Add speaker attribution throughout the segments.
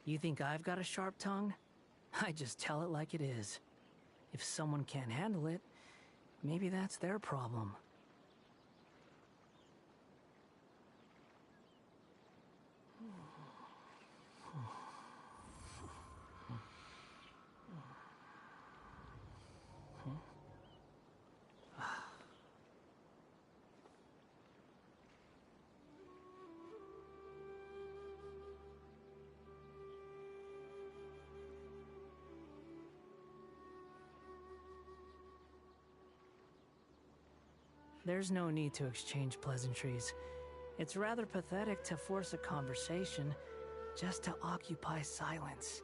Speaker 1: You think I've got a sharp tongue? I just tell it like it is. If someone can't handle it, maybe that's their problem. There's no need to exchange pleasantries. It's rather pathetic to force a conversation just to occupy silence.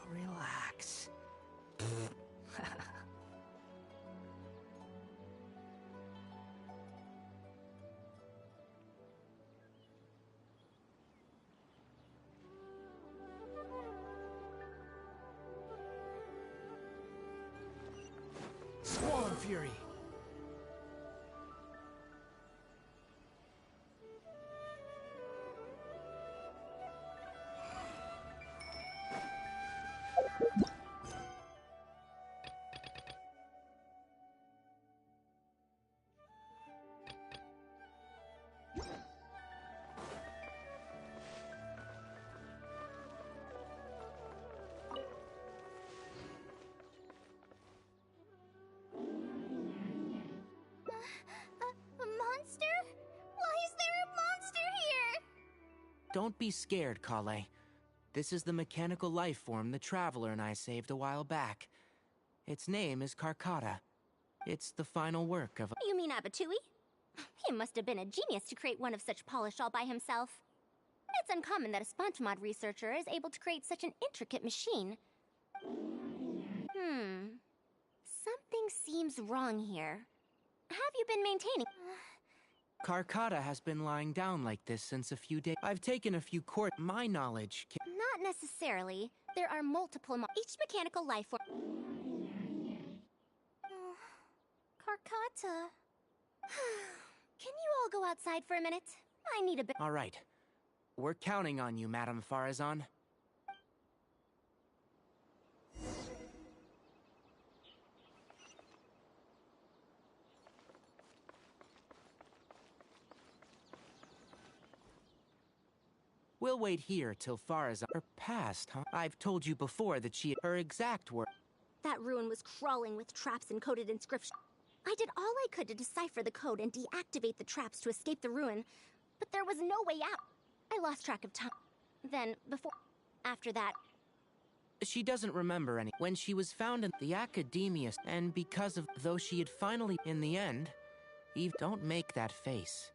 Speaker 1: Relax. Swarm Fury!
Speaker 2: A monster? Why is there a monster here?
Speaker 3: Don't be scared, Kale. This is the mechanical life form the Traveler and I saved a while back. Its name is Karkata. It's the final work of...
Speaker 2: You mean Abatui? He must have been a genius to create one of such polish all by himself. It's uncommon that a Spontamod researcher is able to create such an intricate machine. Something seems wrong here. Have you been maintaining...
Speaker 3: Karkata has been lying down like this since a few days. I've taken a few courses. My knowledge can...
Speaker 2: Not necessarily. There are multiple each mechanical life form... Karkata... Can you all go outside for a minute? I need a bit...
Speaker 3: All right. We're counting on you, Madame Farazan. We'll wait here till Farazan... Her past, huh? I've told you before that her exact word...
Speaker 2: That ruin was crawling with traps and coded inscriptions. I did all I could to decipher the code and deactivate the traps to escape the ruin, but there was no way out. I lost track of time. Then, after that...
Speaker 3: She doesn't remember any. When she was found in the academia, and because of... Though she had finally... In the end... Eve, don't make that face.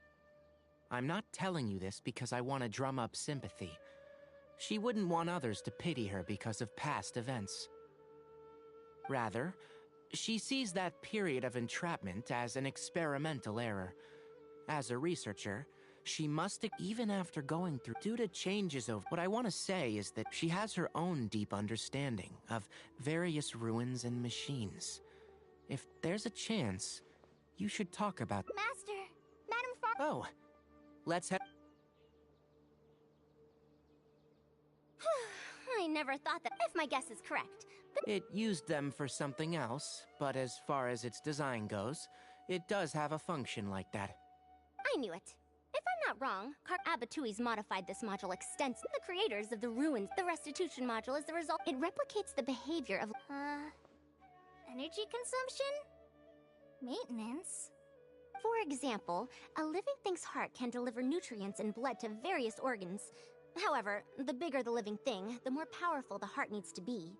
Speaker 3: I'm not telling you this because I want to drum up sympathy. She wouldn't want others to pity her because of past events. Rather, she sees that period of entrapment as an experimental error. As a researcher, she must, even after going through, due to changes of... What I want to say is that she has her own deep understanding of various ruins and machines. If there's a chance, you should talk about...
Speaker 2: Master! Madame Far...
Speaker 3: Oh, let's head...
Speaker 2: I never thought that, if my guess is correct.
Speaker 3: It used them for something else, but as far as its design goes, it does have a function like that.
Speaker 2: I knew it. If I'm not wrong, Abatui's modified this module extensively. The creators of the ruins, the restitution module is the result. It replicates the behavior of... Energy consumption? Maintenance? For example, a living thing's heart can deliver nutrients and blood to various organs. However, the bigger the living thing, the more powerful the heart needs to be.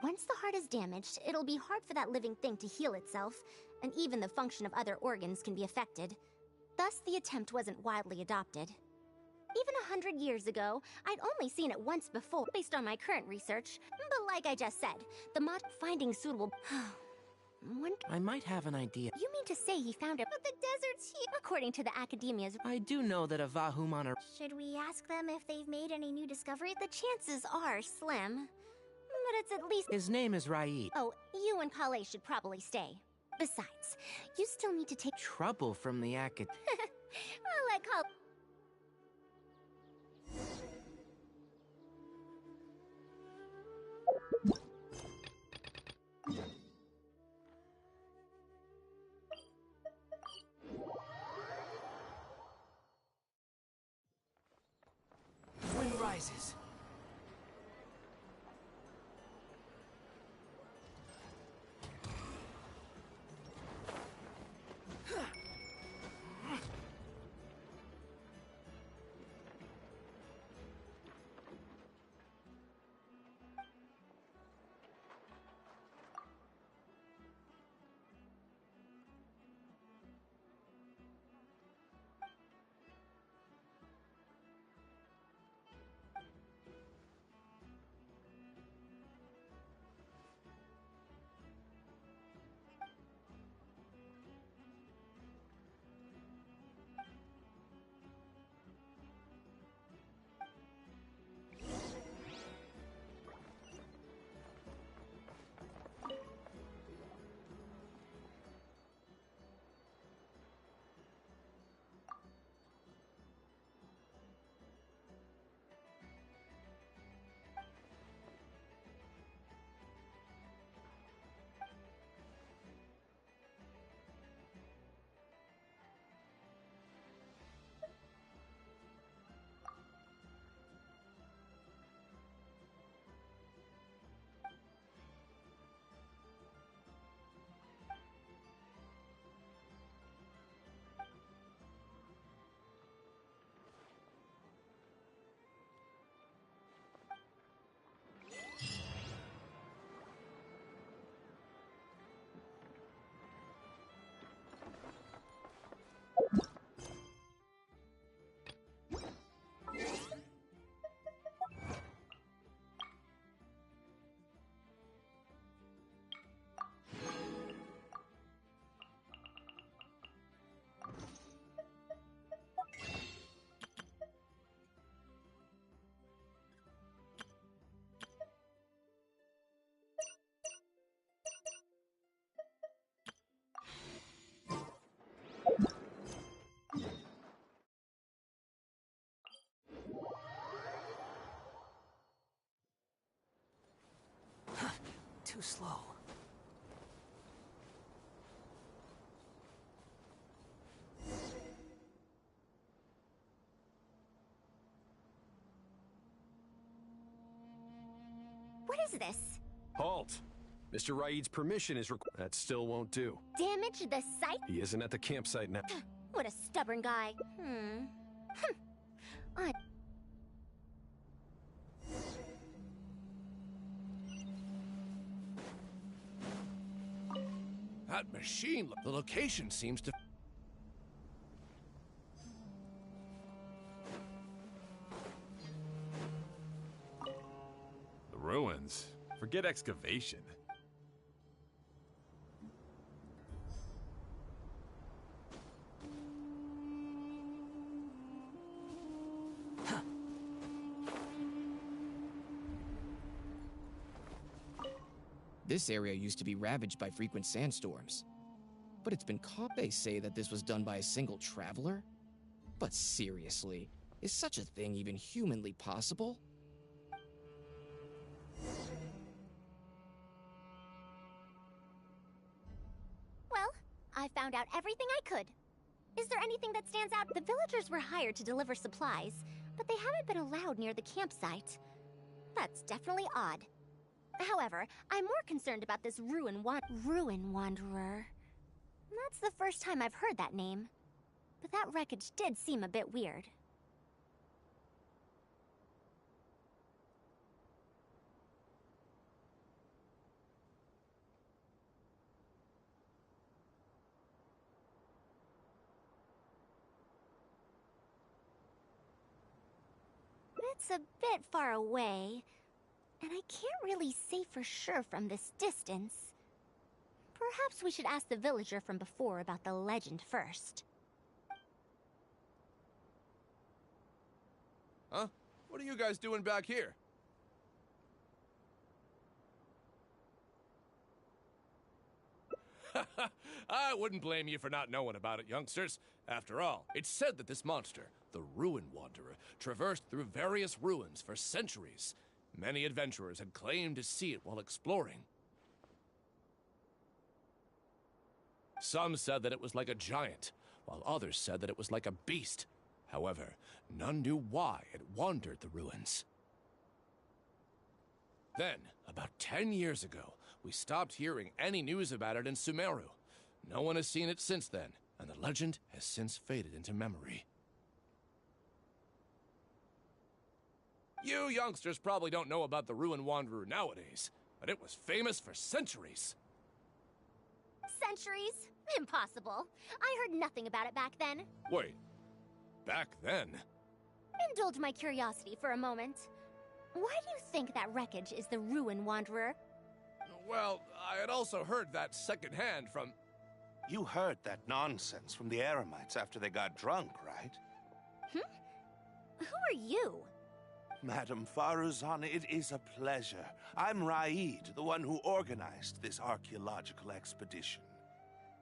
Speaker 2: Once the heart is damaged, it'll be hard for that living thing to heal itself, and even the function of other organs can be affected. Thus, the attempt wasn't widely adopted. Even 100 years ago, I'd only seen it once before, based on my current research. But like I just said, the mod finding suitable...
Speaker 3: I might have an idea.
Speaker 2: You mean to say he found it? But the desert's here! According to the academia's...
Speaker 3: I do know that a Vahumon are...
Speaker 2: Should we ask them if they've made any new discovery? The chances are slim. But it's at least...
Speaker 3: His name is Raid.
Speaker 2: Oh, you and Kale should probably stay. Besides, you still need to take...
Speaker 3: Trouble from the acad...
Speaker 2: I'll let Kale...
Speaker 1: Wind rises. Too slow.
Speaker 2: What is this?
Speaker 4: Halt! Mr. Raid's permission is required. That still won't do.
Speaker 2: Damage the site?
Speaker 4: He isn't at the campsite now.
Speaker 2: What a stubborn guy.
Speaker 5: That machine, the location seems to...
Speaker 6: The ruins. Forget excavation.
Speaker 7: This area used to be ravaged by frequent sandstorms. But it's been caught. They say that this was done by a single traveler? But seriously, is such a thing even humanly possible?
Speaker 2: Well, I found out everything I could. Is there anything that stands out? The villagers were hired to deliver supplies, but they haven't been allowed near the campsite. That's definitely odd. However, I'm more concerned about this Ruin Wanderer. That's the first time I've heard that name. But that wreckage did seem a bit weird. It's a bit far away, and I can't really say for sure from this distance. Perhaps we should ask the villager from before about the legend first.
Speaker 5: Huh? What are you guys doing back here? I wouldn't blame you for not knowing about it, youngsters. After all, it's said that this monster, the Ruin Wanderer, traversed through various ruins for centuries. Many adventurers had claimed to see it while exploring. Some said that it was like a giant, while others said that it was like a beast. However, none knew why it wandered the ruins. Then, about 10 years ago, we stopped hearing any news about it in Sumeru. No one has seen it since then, and the legend has since faded into memory. You youngsters probably don't know about the Ruin Wanderer nowadays, but it was famous for centuries.
Speaker 2: Centuries? Impossible. I heard nothing about it back then.
Speaker 5: Wait, back then?
Speaker 2: Indulge my curiosity for a moment. Why do you think that wreckage is the Ruin Wanderer?
Speaker 5: Well, I had also heard that secondhand from...
Speaker 8: You heard that nonsense from the Eremites after they got drunk, right?
Speaker 2: Who are you?
Speaker 8: Madam Faruzan, it is a pleasure. I'm Raid, the one who organized this archaeological expedition.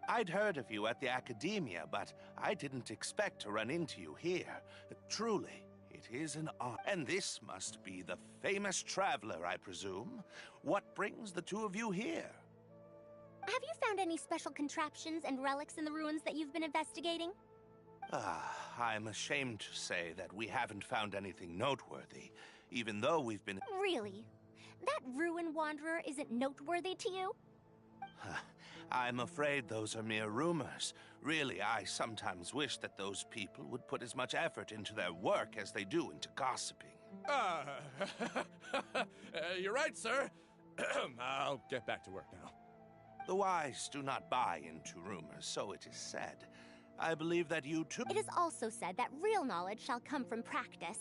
Speaker 8: I'd heard of you at the Academia, but I didn't expect to run into you here. Truly, it is an honor. And this must be the famous traveler, I presume. What brings the two of you here?
Speaker 2: Have you found any special contraptions and relics in the ruins that you've been investigating?
Speaker 8: I'm ashamed to say that we haven't found anything noteworthy, even though we've been...
Speaker 2: Really? That Ruin Wanderer isn't noteworthy to you?
Speaker 8: I'm afraid those are mere rumors. Really, I sometimes wish that those people would put as much effort into their work as they do into gossiping.
Speaker 5: You're right, sir. I'll get back to work now.
Speaker 8: The wise do not buy into rumors, so it is said. I believe that you too...
Speaker 2: It is also said that real knowledge shall come from practice.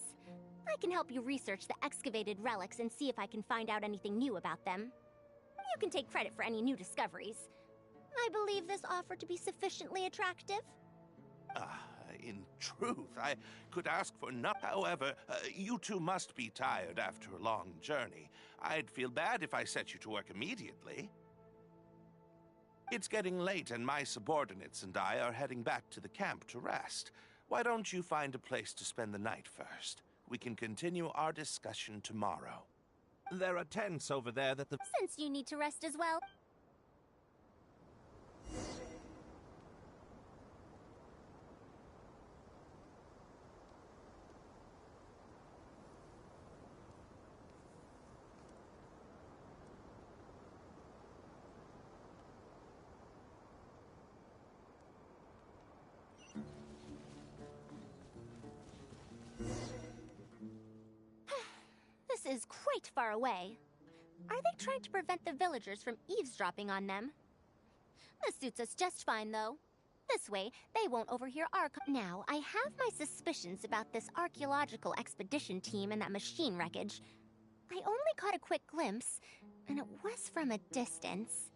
Speaker 2: I can help you research the excavated relics and see if I can find out anything new about them. You can take credit for any new discoveries. I believe this offer to be sufficiently attractive.
Speaker 8: In truth, I could ask for nothing. However, you two must be tired after a long journey. I'd feel bad if I set you to work immediately. It's getting late, and my subordinates and I are heading back to the camp to rest. Why don't you find a place to spend the night first? We can continue our discussion tomorrow. There are tents over there that the...
Speaker 2: Since you need to rest as well. This is quite far away. Are they trying to prevent the villagers from eavesdropping on them? This suits us just fine, though. This way, they won't overhear our... Now, I have my suspicions about this archaeological expedition team and that machine wreckage. I only caught a quick glimpse, and it was from a distance.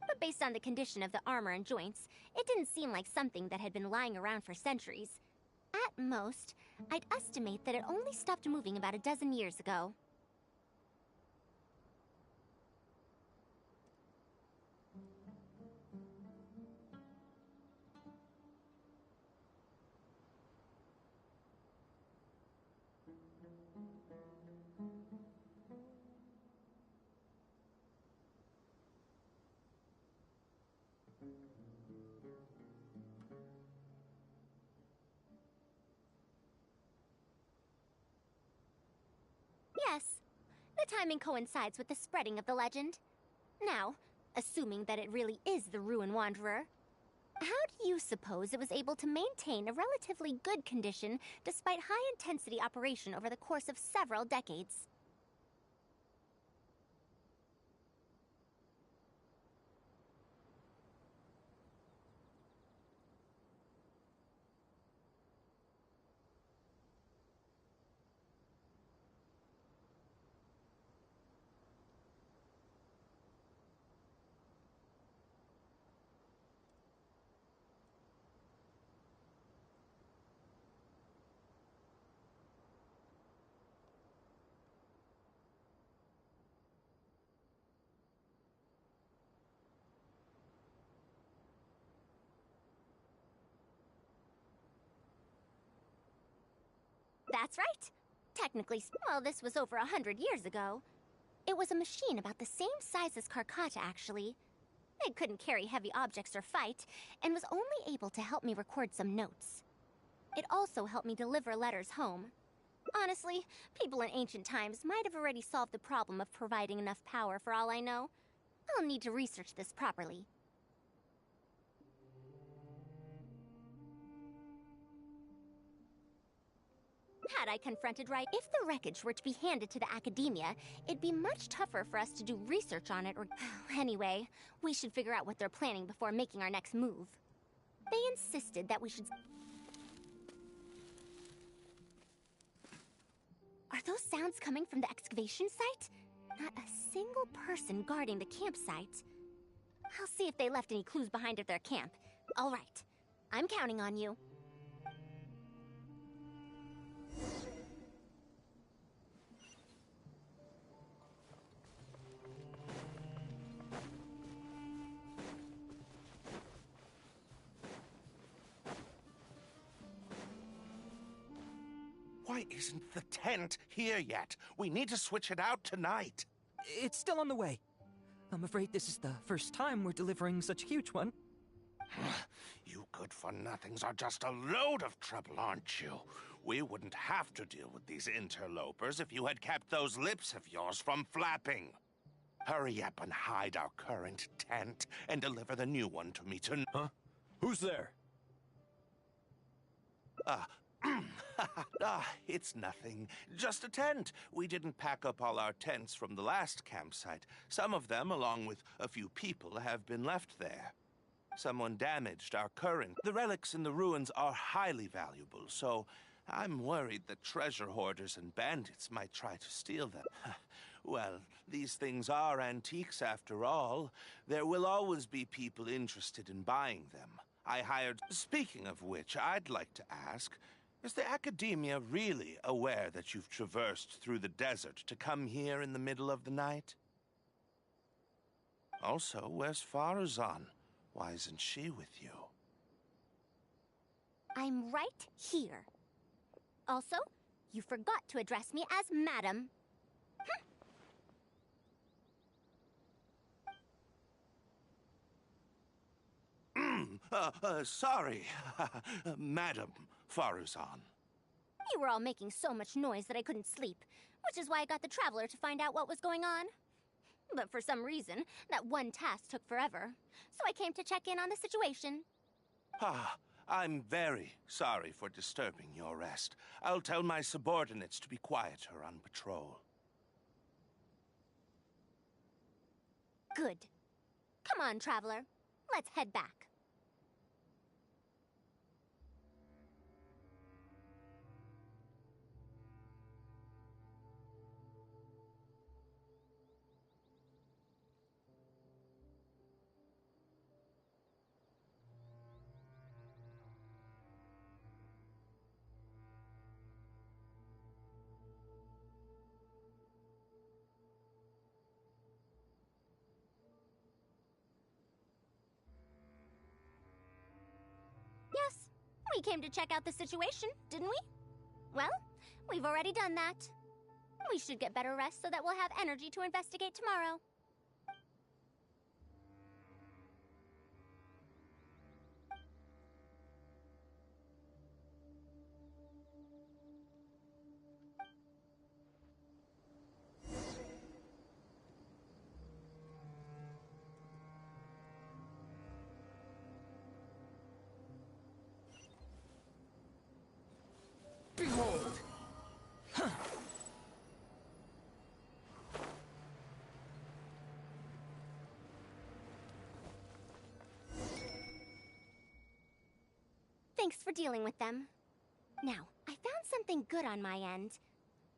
Speaker 2: But based on the condition of the armor and joints, it didn't seem like something that had been lying around for centuries. At most, I'd estimate that it only stopped moving about a dozen years ago. Yes, the The timing coincides with the spreading of the legend. Now, assuming that it really is the Ruin Wanderer, how do you suppose it was able to maintain a relatively good condition despite high-intensity operation over the course of several decades? That's right. Technically, well, this was over 100 years ago. It was a machine about the same size as Karkata, actually. It couldn't carry heavy objects or fight, and was only able to help me record some notes. It also helped me deliver letters home. Honestly, people in ancient times might have already solved the problem of providing enough power for all I know. I'll need to research this properly. Had I confronted right, if the wreckage were to be handed to the academia, it'd be much tougher for us to do research on it or... Anyway, we should figure out what they're planning before making our next move. They insisted that we should... Are those sounds coming from the excavation site? Not a single person guarding the campsite. I'll see if they left any clues behind at their camp. All right. I'm counting on you.
Speaker 8: Why isn't the tent here yet? We need to switch it out tonight.
Speaker 9: It's still on the way. I'm afraid this is the first time we're delivering such a huge one.
Speaker 8: You good-for-nothings are just a load of trouble, aren't you? We wouldn't have to deal with these interlopers if you had kept those lips of yours from flapping. Hurry up and hide our current tent and deliver the new one to me tonight.
Speaker 4: Huh? Who's there?
Speaker 8: It's nothing. Just a tent. We didn't pack up all our tents from the last campsite. Some of them, along with a few people, have been left there. Someone damaged our current. The relics in the ruins are highly valuable, so I'm worried that treasure hoarders and bandits might try to steal them. Well, these things are antiques after all. There will always be people interested in buying them. I hired... Speaking of which, I'd like to ask, is the Academia really aware that you've traversed through the desert to come here in the middle of the night? Also, where's Farazan? Why isn't she with you?
Speaker 2: I'm right here. Also, you forgot to address me as Madam.
Speaker 8: Sorry, Madam Faruzan.
Speaker 2: You were all making so much noise that I couldn't sleep, which is why I got the Traveler to find out what was going on. But for some reason, that one task took forever, so I came to check in on the situation.
Speaker 8: I'm very sorry for disturbing your rest. I'll tell my subordinates to be quieter on patrol.
Speaker 2: Good. Come on, Traveler. Let's head back. Yes, we came to check out the situation, didn't we? Well, we've already done that. We should get better rest so that we'll have energy to investigate tomorrow. Thanks for dealing with them. Now, I found something good on my end.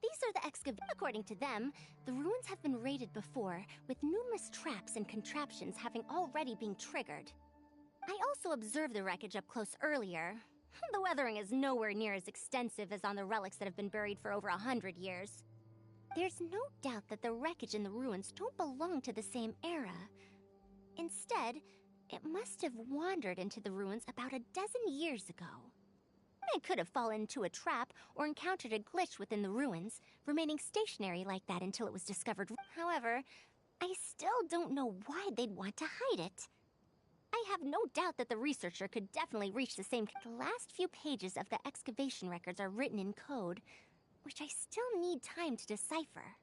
Speaker 2: These are the According to them, the ruins have been raided before, with numerous traps and contraptions having already been triggered. I also observed the wreckage up close earlier. The weathering is nowhere near as extensive as on the relics that have been buried for over 100 years. There's no doubt that the wreckage in the ruins don't belong to the same era. Instead, it must have wandered into the ruins about a dozen years ago. It could have fallen into a trap or encountered a glitch within the ruins, remaining stationary like that until it was discovered. However, I still don't know why they'd want to hide it. I have no doubt that the researcher could definitely reach the same. The last few pages of the excavation records are written in code, which I still need time to decipher.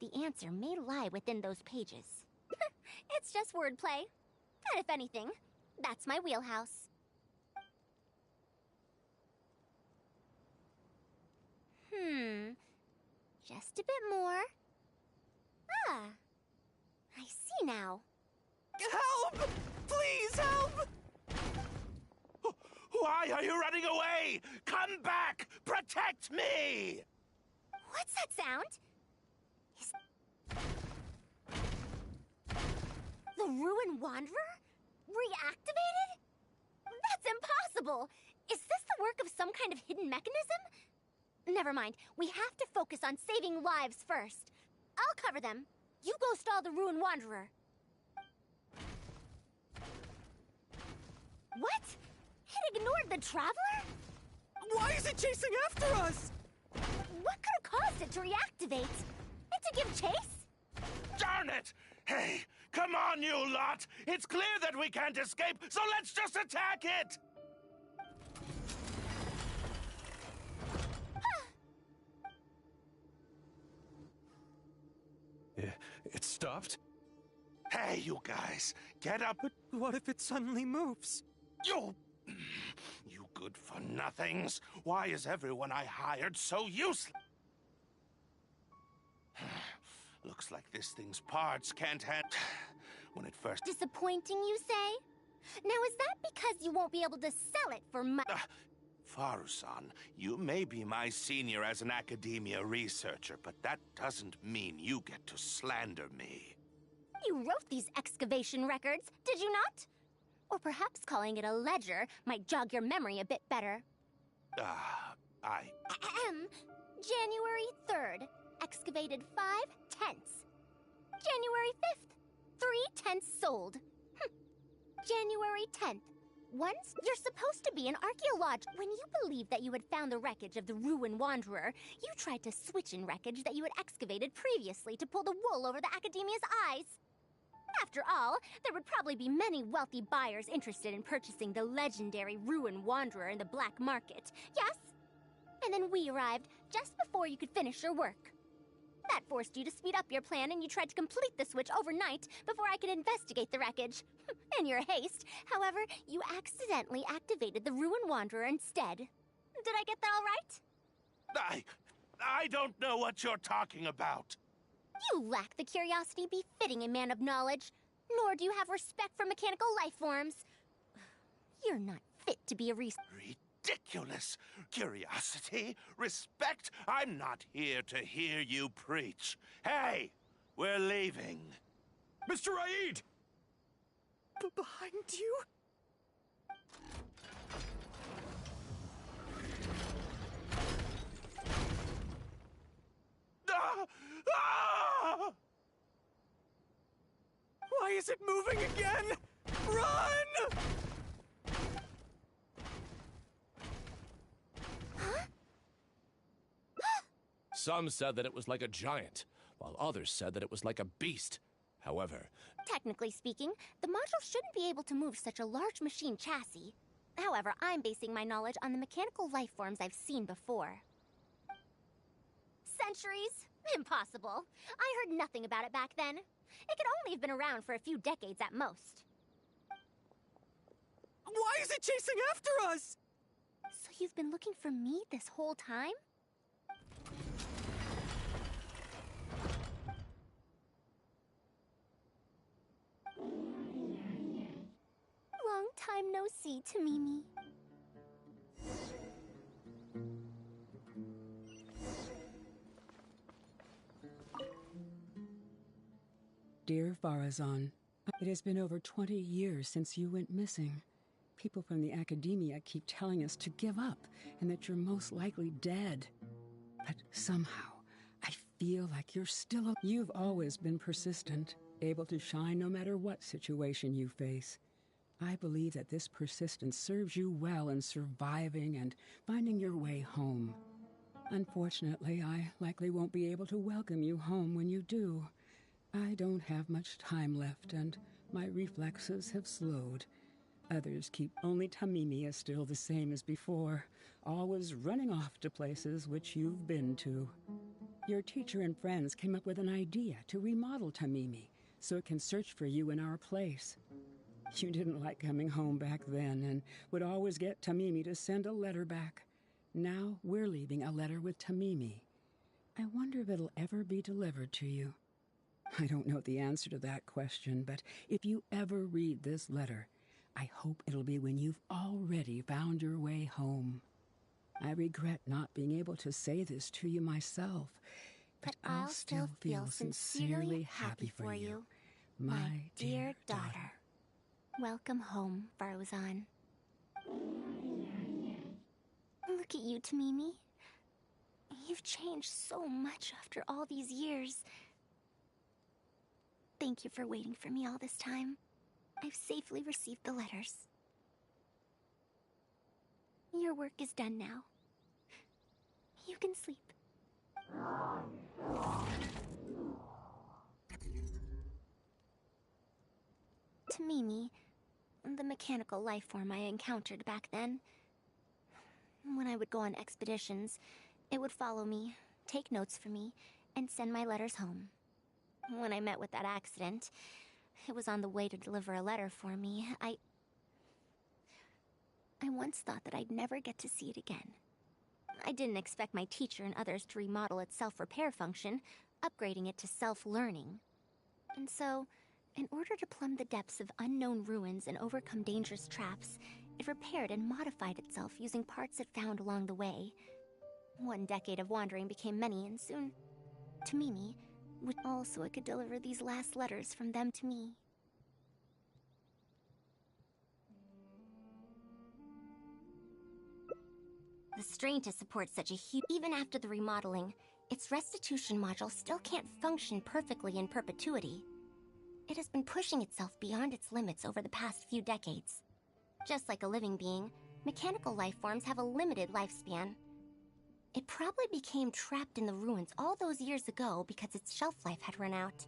Speaker 2: The answer may lie within those pages. It's just wordplay. And if anything, that's my wheelhouse. Just a bit more. Ah, I see now.
Speaker 8: Help! Please help! Why are you running away? Come back! Protect me!
Speaker 2: What's that sound? The Ruin Wanderer? Reactivated? That's impossible! Is this the work of some kind of hidden mechanism? Never mind. We have to focus on saving lives first. I'll cover them. You go stall the Ruin Wanderer. What? It ignored the Traveler?
Speaker 9: Why is it chasing after us?
Speaker 2: What could have caused it to reactivate? And to give chase?
Speaker 8: Darn it! Hey, come on, you lot! It's clear that we can't escape, so let's just attack it!
Speaker 4: It stopped?
Speaker 8: Hey, you guys, get up!
Speaker 9: But what if it suddenly moves?
Speaker 8: You good-for-nothings! Why is everyone I hired so useless? Looks like this thing's parts can't handle. When it first...
Speaker 2: Disappointing, you say? Now, is that because you won't be able to sell it for much?
Speaker 8: Faru-san, you may be my senior as an academia researcher, but that doesn't mean you get to slander me.
Speaker 2: You wrote these excavation records, did you not? Or perhaps calling it a ledger might jog your memory a bit better. January 3rd, excavated 5 tenths. January 5th, 3 tenths sold. January 10th. Once, you're supposed to be an archaeologist. When you believed that you had found the wreckage of the Ruin Wanderer, you tried to switch in wreckage that you had excavated previously to pull the wool over the Academia's eyes. After all, there would probably be many wealthy buyers interested in purchasing the legendary Ruin Wanderer in the black market, yes? And then we arrived just before you could finish your work. That forced you to speed up your plan, and you tried to complete the switch overnight before I could investigate the wreckage. In your haste, however, you accidentally activated the Ruin Wanderer instead. Did I get that all right?
Speaker 8: I don't know what you're talking about.
Speaker 2: You lack the curiosity befitting a man of knowledge, nor do you have respect for mechanical life forms. You're not fit to be a
Speaker 8: Ridiculous. Curiosity? Respect? I'm not here to hear you preach. Hey, we're leaving.
Speaker 4: Mr. Raid!
Speaker 9: Behind you? Why is it moving again? Run!
Speaker 5: Some said that it was like a giant, while others said that it was like a beast. However,
Speaker 2: Technically speaking, the module shouldn't be able to move such a large machine chassis. However, I'm basing my knowledge on the mechanical life forms I've seen before. Centuries? Impossible. I heard nothing about it back then. It could only have been around for a few decades at most.
Speaker 9: Why is it chasing after us?
Speaker 2: So you've been looking for me this whole time? Long time no see, Tamimi.
Speaker 10: Dear Farazan, it has been over 20 years since you went missing. People from the academia keep telling us to give up and that you're most likely dead. But somehow, I feel like you're still. You've always been persistent, able to shine no matter what situation you face. I believe that this persistence serves you well in surviving and finding your way home. Unfortunately, I likely won't be able to welcome you home when you do. I don't have much time left, and my reflexes have slowed. Others keep. Only Tamimi is still the same as before, always running off to places which you've been to. Your teacher and friends came up with an idea to remodel Tamimi so it can search for you in our place. You didn't like coming home back then and would always get Tamimi to send a letter back. Now we're leaving a letter with Tamimi. I wonder if it'll ever be delivered to you. I don't know the answer to that question, but if you ever read this letter, I hope it'll be when you've already found your way home. I regret not being able to say this to you myself, but I'll still feel sincerely happy for you, my dear daughter.
Speaker 2: Welcome home, Farazan. Look at you, Tamimi. You've changed so much after all these years. Thank you for waiting for me all this time. I've safely received the letters. Your work is done now. You can sleep. Tamimi, the mechanical life form I encountered back then. When I would go on expeditions, it would follow me, take notes for me, and send my letters home. When I met with that accident, it was on the way to deliver a letter for me. I once thought that I'd never get to see it again. I didn't expect my teacher and others to remodel its self-repair function, upgrading it to self-learning. And so, in order to plumb the depths of unknown ruins and overcome dangerous traps, it repaired and modified itself using parts it found along the way. One decade of wandering became many, and soon, Tamimi, would also it could deliver these last letters from them to me. The strain to support such a huge... Even after the remodeling, its restitution module still can't function perfectly in perpetuity. It has been pushing itself beyond its limits over the past few decades. Just like a living being, mechanical life forms have a limited lifespan. It probably became trapped in the ruins all those years ago because its shelf life had run out.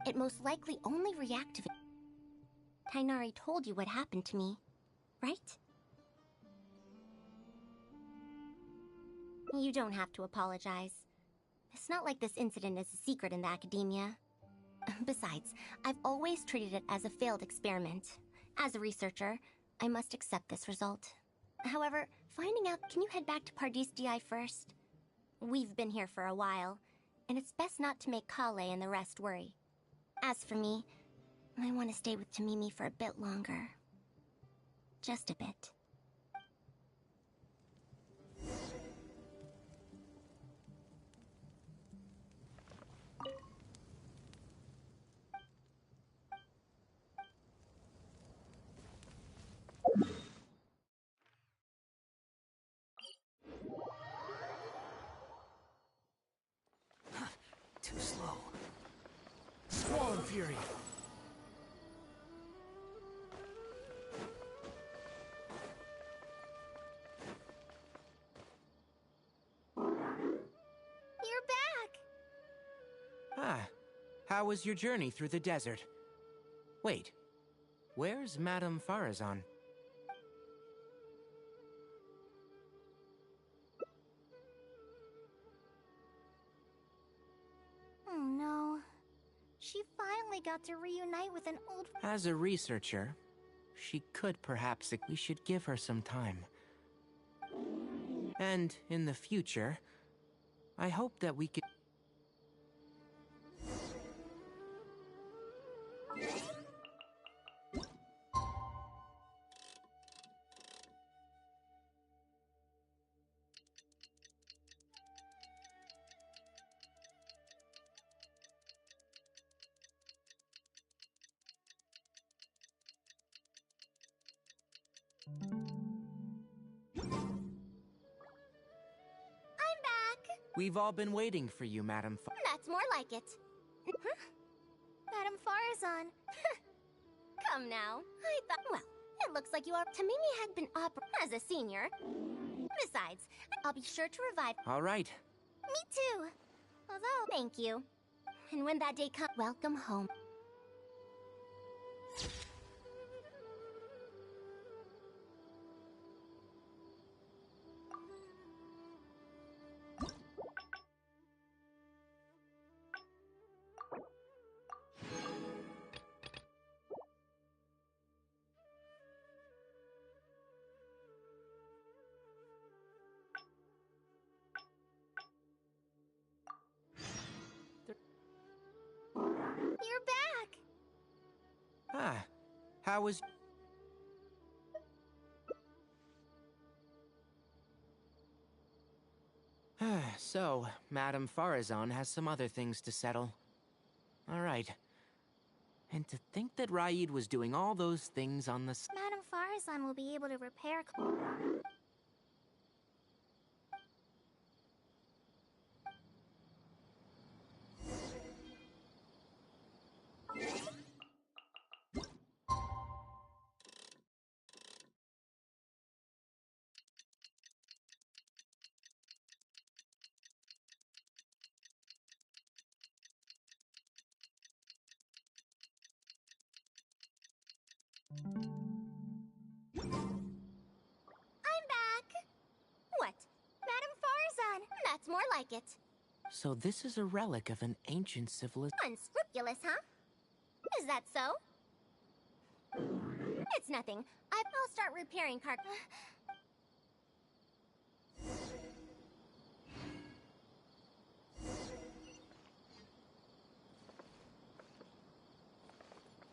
Speaker 2: It most likely only reactivated. Tainari told you what happened to me, right? You don't have to apologize. It's not like this incident is a secret in the academia. Besides, I've always treated it as a failed experiment. As a researcher, I must accept this result. However, finding out, can you head back to Pardis DI first? We've been here for a while, and it's best not to make Kale and the rest worry. As for me, I want to stay with Tamimi for a bit longer. Just a bit.
Speaker 1: Too slow. Squall and Fury.
Speaker 2: You're back!
Speaker 3: Ah, how was your journey through the desert? Wait, where's Madame Farazan?
Speaker 2: Oh no. She finally got to reunite with an old...
Speaker 3: As a researcher, she could perhaps... We should give her some time. And in the future, I hope that we could... We've all been waiting for you, Madam
Speaker 2: That's more like it. Madame Farazan. Come now. I thought, well, it looks like you are. Tamimi had been as a senior. Besides, I'll be sure to revive.
Speaker 3: All right.
Speaker 2: Me too. Although, thank you. And when that day comes, welcome home. You're back!
Speaker 3: Ah, how was... So, Madame Farazan has some other things to settle. All right. And to think that Raid was doing all those things on the...
Speaker 2: Madame Farazan will be able to repair... I'm back! What? Madame Farazan! That's more like it.
Speaker 3: So this is a relic of an ancient civilization.
Speaker 2: Unscrupulous, huh? Is that so? It's nothing. I'll start repairing car...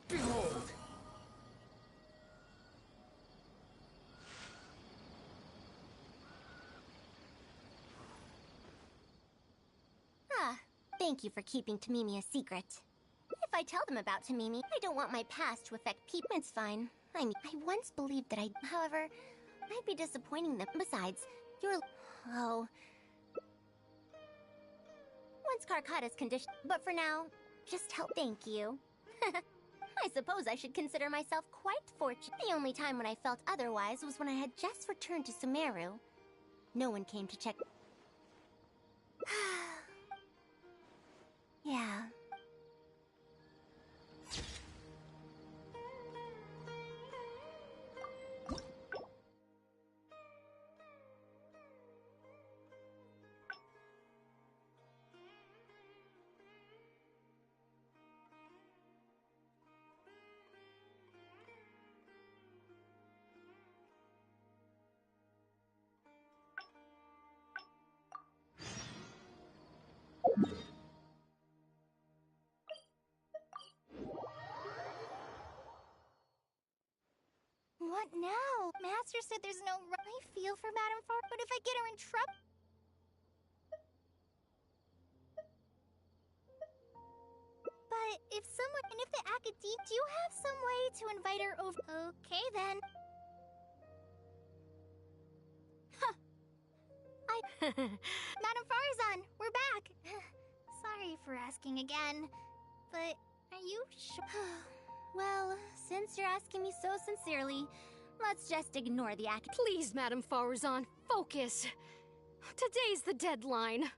Speaker 3: Behold!
Speaker 2: Thank you for keeping Tamimi a secret. If I tell them about Tamimi, I don't want my past to affect people. It's fine. I mean, I once believed that however, I'd be disappointing them. Besides, you're... Oh. Once Carcata's condition... But for now, just help. Thank you. I suppose I should consider myself quite fortunate. The only time when I felt otherwise was when I had just returned to Sumeru. No one came to check... Yeah. What now? Master said there's no I feel for Madame Far, but if I get her in trouble... But if someone... And if the Academe... Do you have some way to invite her over? Okay, then. Huh. Madame Farazan, we're back! Sorry for asking again, but are you sure? Well, since you're asking me so sincerely, let's just ignore the act.
Speaker 11: Please, Madame Farazan, focus. Today's the deadline.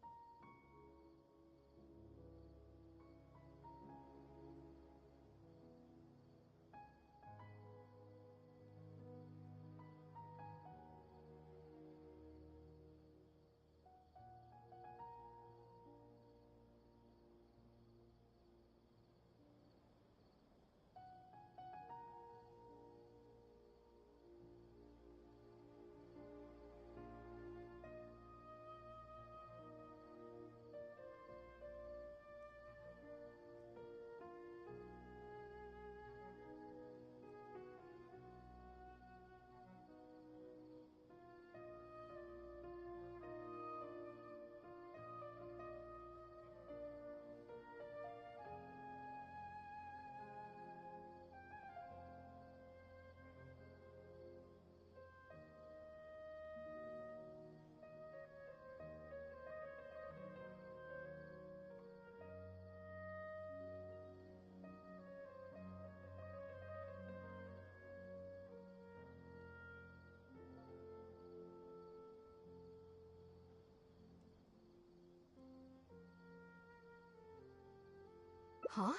Speaker 11: Huh?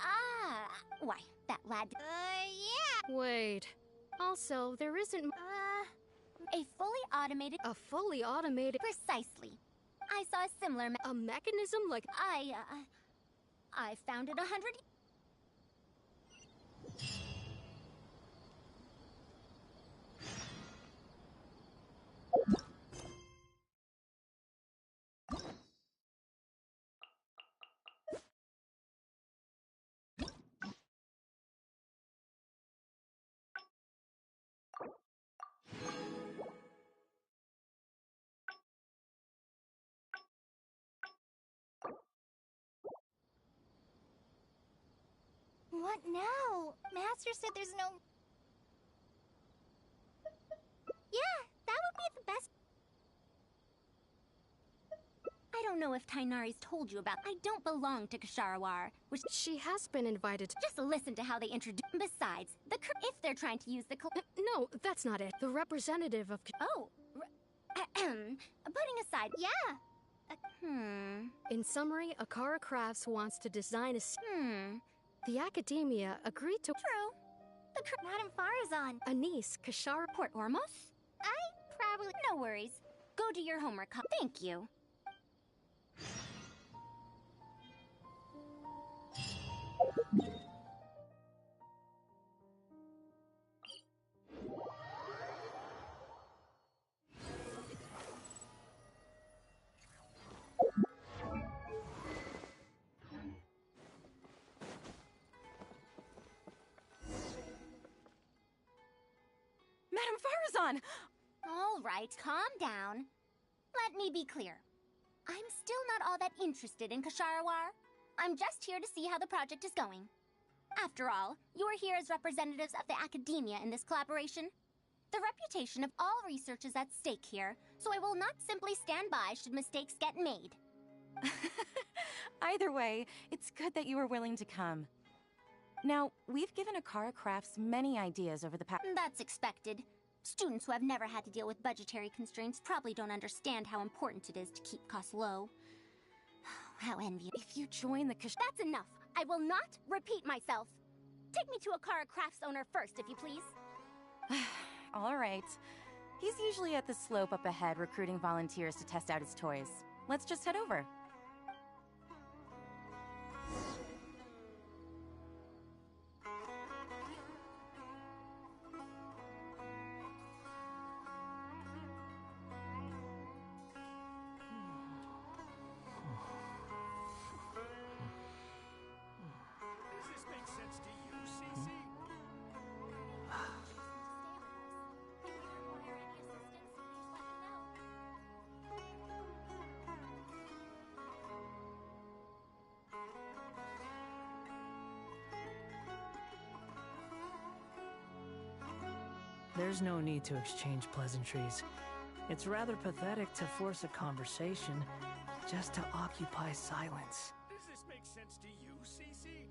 Speaker 2: Ah, why, that lad... yeah!
Speaker 11: Wait. Also, there isn't...
Speaker 2: A fully automated...
Speaker 11: A fully automated...
Speaker 2: Precisely. I saw a similar...
Speaker 11: A mechanism like...
Speaker 2: I found it 100... What now? Master said there's no... Yeah, that would be the best... I don't know if Tainari's told you about... I don't belong to Ksharawar, which...
Speaker 11: She has been invited.
Speaker 2: Just listen to how they introduce... Besides, if they're trying to use the...
Speaker 11: No, that's not it. The representative of...
Speaker 2: Oh, putting aside... Yeah.
Speaker 11: In summary, Akara Crafts wants to design a... The academia agreed to...
Speaker 2: True. Madame Farazan.
Speaker 11: Anise, Kashara...
Speaker 2: Port Ormos? I probably... No worries. Go do your homework. Thank you.
Speaker 12: Madame Farazan!
Speaker 2: All right, calm down. Let me be clear. I'm still not all that interested in Ksharawar. I'm just here to see how the project is going. After all, you're here as representatives of the academia in this collaboration. The reputation of all research is at stake here, so I will not simply stand by should mistakes get made.
Speaker 12: Either way, it's good that you were willing to come. Now, we've given Akara Crafts many ideas over the past...
Speaker 2: That's expected. Students who have never had to deal with budgetary constraints probably don't understand how important it is to keep costs low. How envious.
Speaker 12: If you join the
Speaker 2: That's enough! I will not repeat myself! Take me to Akara Crafts owner first, if you please.
Speaker 12: All right. He's usually at the slope up ahead recruiting volunteers to test out his toys. Let's just head over.
Speaker 1: There's no need to exchange pleasantries. It's rather pathetic to force a conversation just to occupy silence.
Speaker 13: Does this make sense to you, Cece?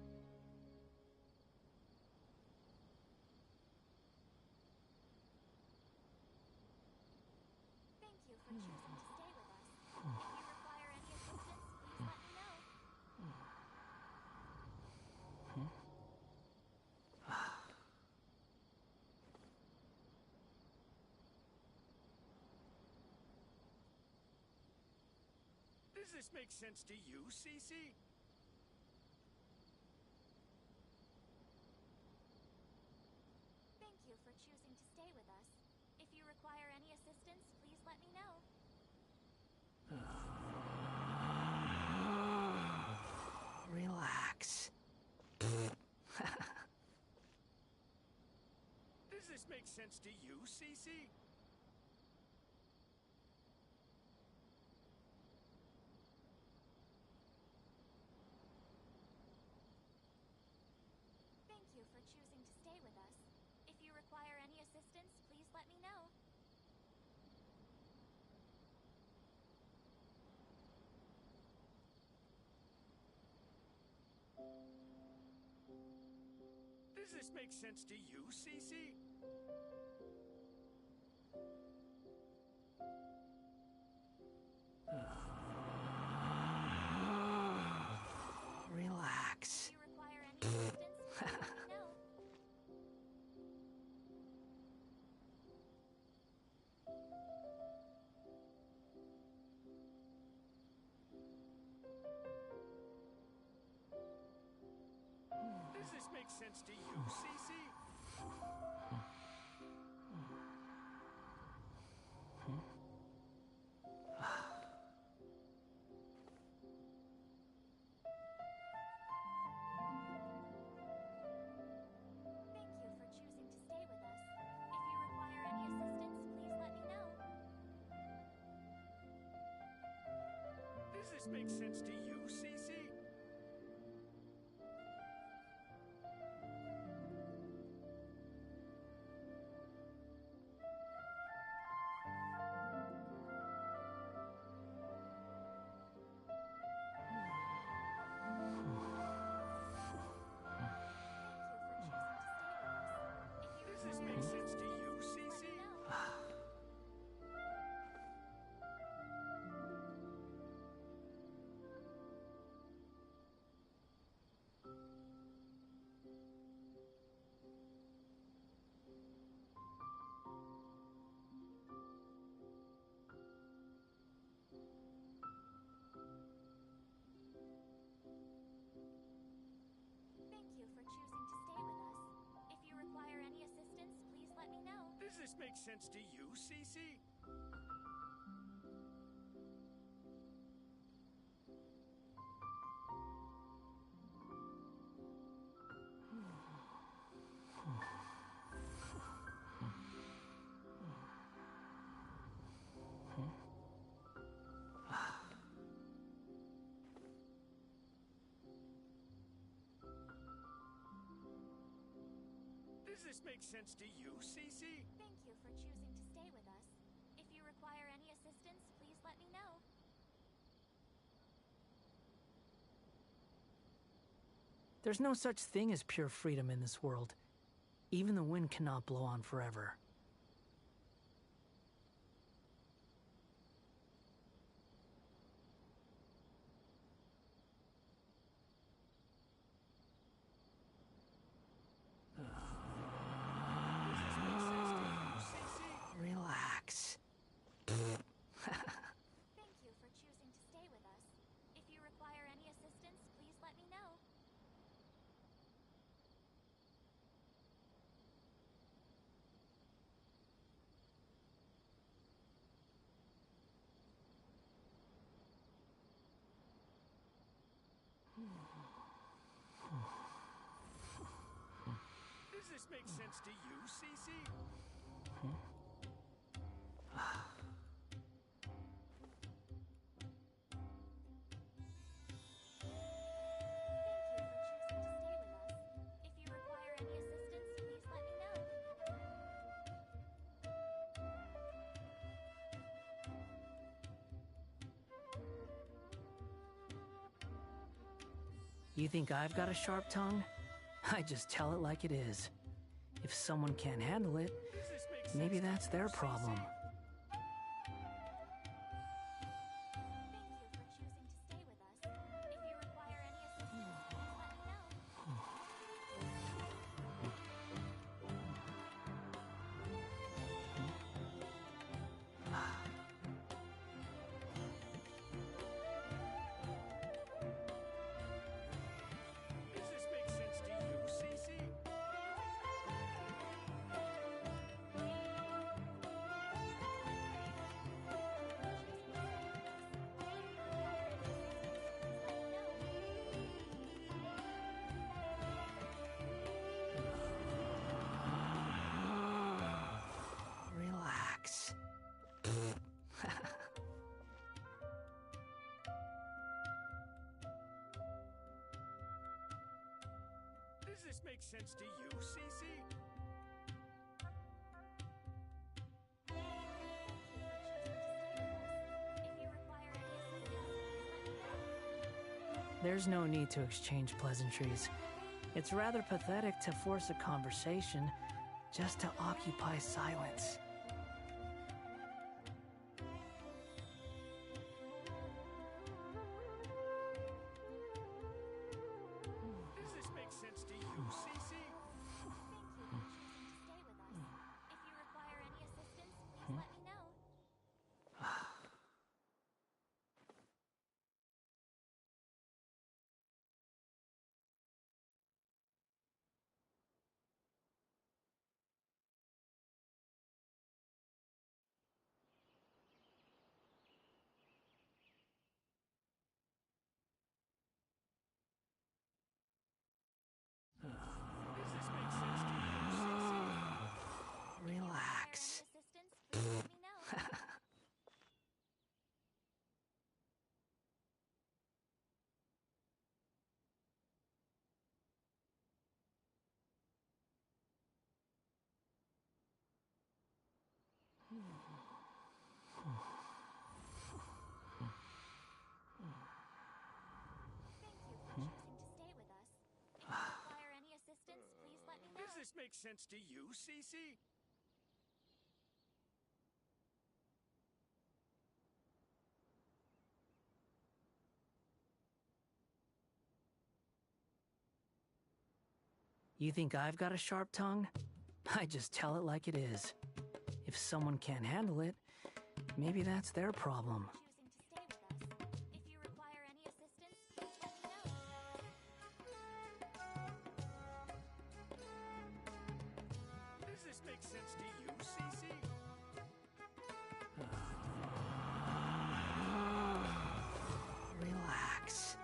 Speaker 2: Thank you for choosing to stay with us. If you require any assistance, please let me know.
Speaker 13: Does this make sense to you, Cece?
Speaker 2: Thank you for choosing to stay with us. If you require any assistance, please let me know.
Speaker 1: Relax.
Speaker 13: Does this make sense to you, Cece?
Speaker 2: Thank you for choosing to stay with us. If you require any assistance, please let me know.
Speaker 13: Does this make sense to you, Cece?
Speaker 1: Relax.
Speaker 13: make sense to you, Cece?
Speaker 2: Does this make sense to you, Cece? Does this make sense to you, Cece? Does this make sense to you, Cece? Does this make sense to you, Cece?
Speaker 14: Thank you for choosing to stay with us. If you require any assistance, please let me know.
Speaker 1: There's no such thing as pure freedom in this world. Even the wind cannot blow on forever. Relax.
Speaker 14: Thank you for choosing to stay with us. If you require any assistance, please let me know.
Speaker 2: Does this make sense to you, Cece?
Speaker 14: If you require any assistance, please let me know.
Speaker 1: You think I've got a sharp tongue? I just tell it like it is. If someone can't handle it, maybe that's their problem.
Speaker 2: Does this make sense to you, Cece?
Speaker 1: Relax.
Speaker 2: Does this make sense to you, Cece?
Speaker 1: There's no need to exchange pleasantries. It's rather pathetic to force a conversation just to occupy silence.
Speaker 2: Does this make sense to you, Cece?
Speaker 14: If you require any assistance, please let me know. let me know.
Speaker 13: Does this make sense to you, Cece?
Speaker 1: You think I've got a sharp tongue? I just tell it like it is. If someone can't handle it, maybe that's their problem.
Speaker 14: If you require any assistance, please let me know.
Speaker 13: Does this make sense to you, Cece?
Speaker 1: Relax.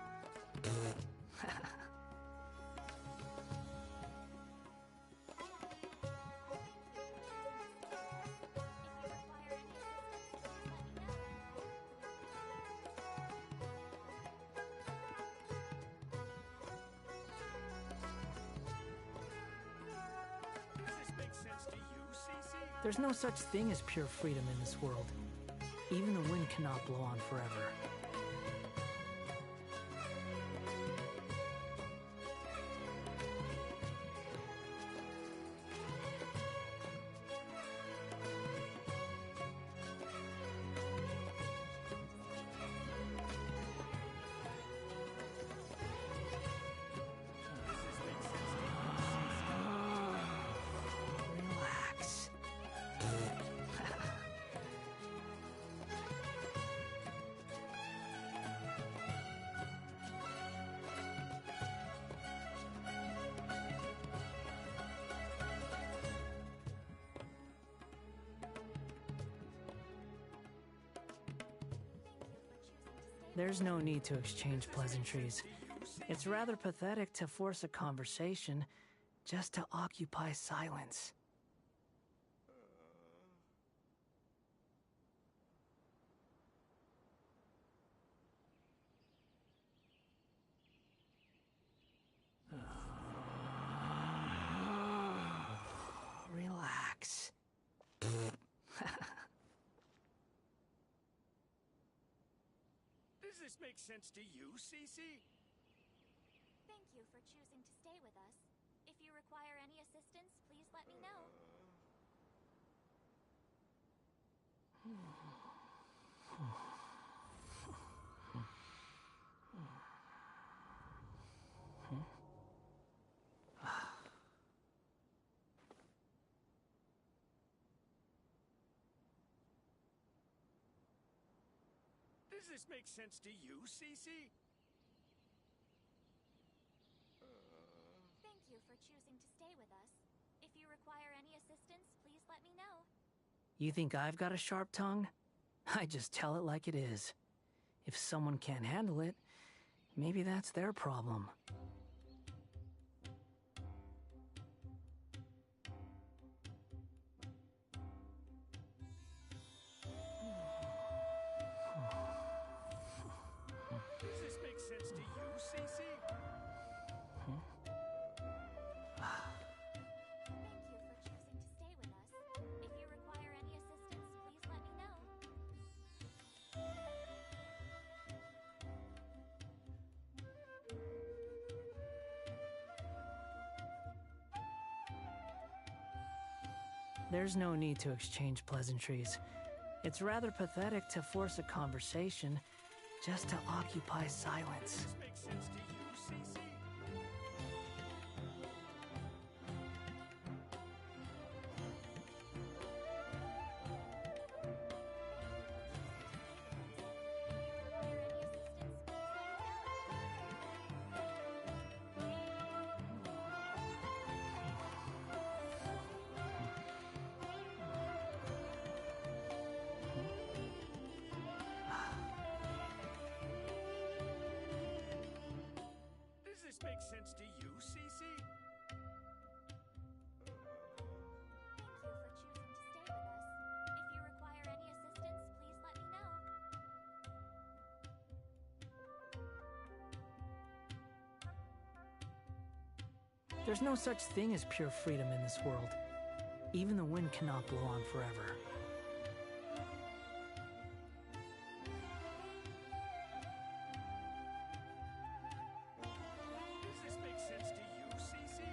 Speaker 1: There's no such thing as pure freedom in this world. Even the wind cannot blow on forever. There's no need to exchange pleasantries. It's rather pathetic to force a conversation just to occupy silence. Relax.
Speaker 13: Does this make sense to you, Cece?
Speaker 14: Thank you for choosing to stay with us. If you require any assistance, please let me know.
Speaker 13: Does this make sense to you, Cece?
Speaker 14: Thank you for choosing to stay with us. If you require any assistance, please let me know.
Speaker 1: You think I've got a sharp tongue? I just tell it like it is. If someone can't handle it, maybe that's their problem.
Speaker 13: Does this make sense to you, Cece?
Speaker 14: Thank you for choosing to stay with us. If you require any assistance, please let me know.
Speaker 1: There's no need to exchange pleasantries. It's rather pathetic to force a conversation just to occupy silence.
Speaker 13: Does this make sense to you, Cece? Does this make sense to you, Cece?
Speaker 14: Thank you for choosing to stay with us. If you
Speaker 1: There's no such thing as pure freedom in this world. Even the wind cannot blow on forever.
Speaker 13: Does this make sense to you, Cece?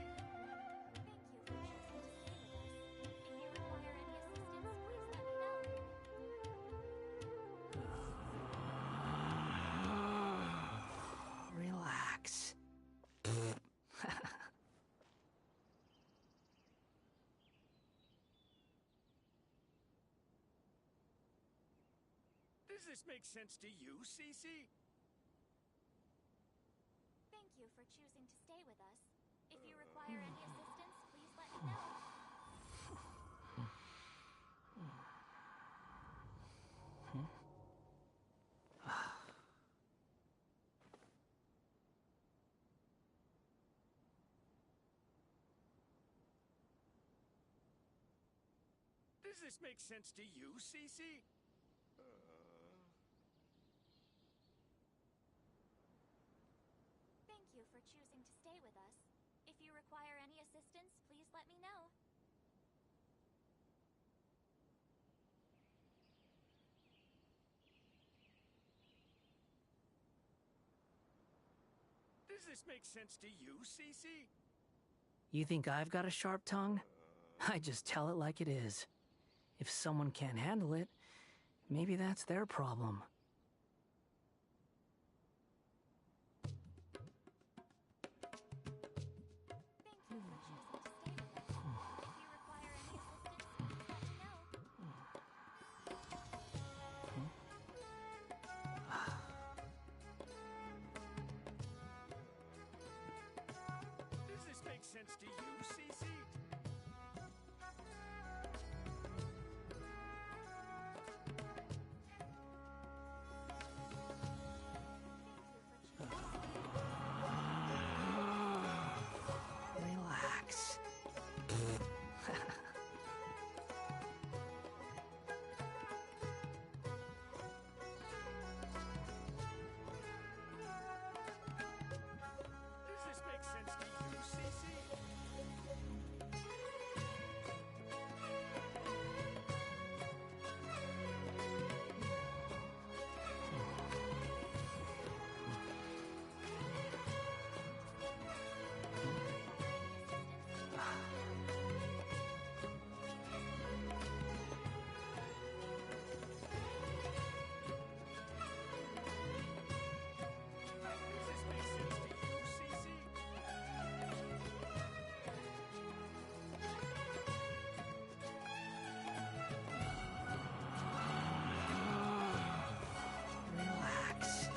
Speaker 1: Relax.
Speaker 13: Does this make sense to you, Cece?
Speaker 14: Thank you for choosing to stay with us. If you require any assistance, please let me know.
Speaker 13: Does this make sense to you, Cece?
Speaker 14: Thank you for choosing to stay with us. If you require any assistance, please let me know.
Speaker 13: Does this make sense to you, Cece?
Speaker 1: You think I've got a sharp tongue? I just tell it like it is. If someone can't handle it, maybe that's their problem.
Speaker 13: Does this make sense to you, Cece?
Speaker 1: Relax.
Speaker 13: Does this make sense to you, Cece? Does this make sense to you, Cece?
Speaker 1: Relax.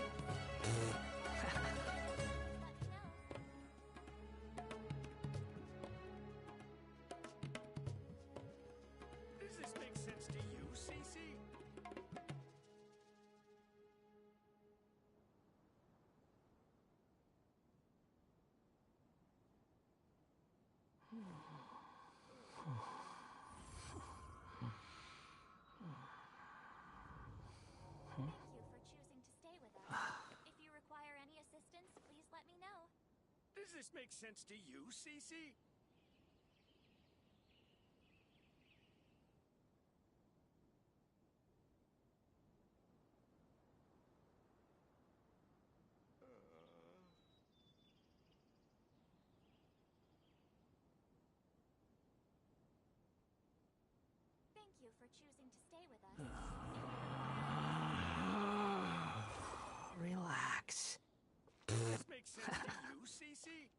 Speaker 13: Does this make sense to you, Cece?
Speaker 14: Thank you for choosing to stay with us. If you require any assistance, please let me know.
Speaker 13: Does this make sense to you, Cece?
Speaker 14: Thank you for choosing to stay with us.
Speaker 1: Relax.
Speaker 13: Does this make sense to you, Cece?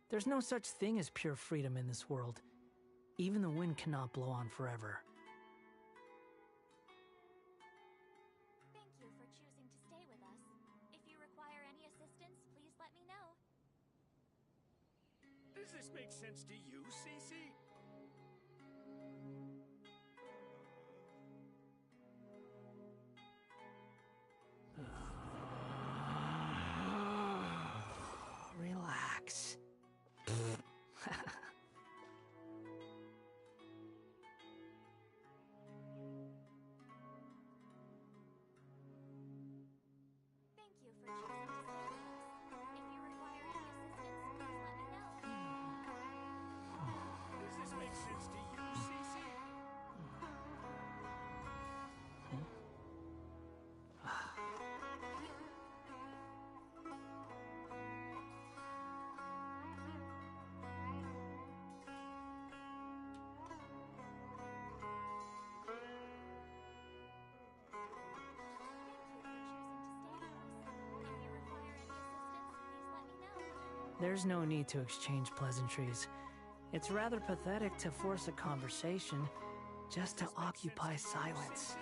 Speaker 1: There's no such thing as pure freedom in this world. Even the wind cannot blow on forever.
Speaker 14: Thank you for choosing to stay with us. If you require any assistance, please let me know.
Speaker 13: Does this make sense to you, Cece?
Speaker 1: Relax. There's no need to exchange pleasantries. It's rather pathetic to force a conversation just to occupy silence.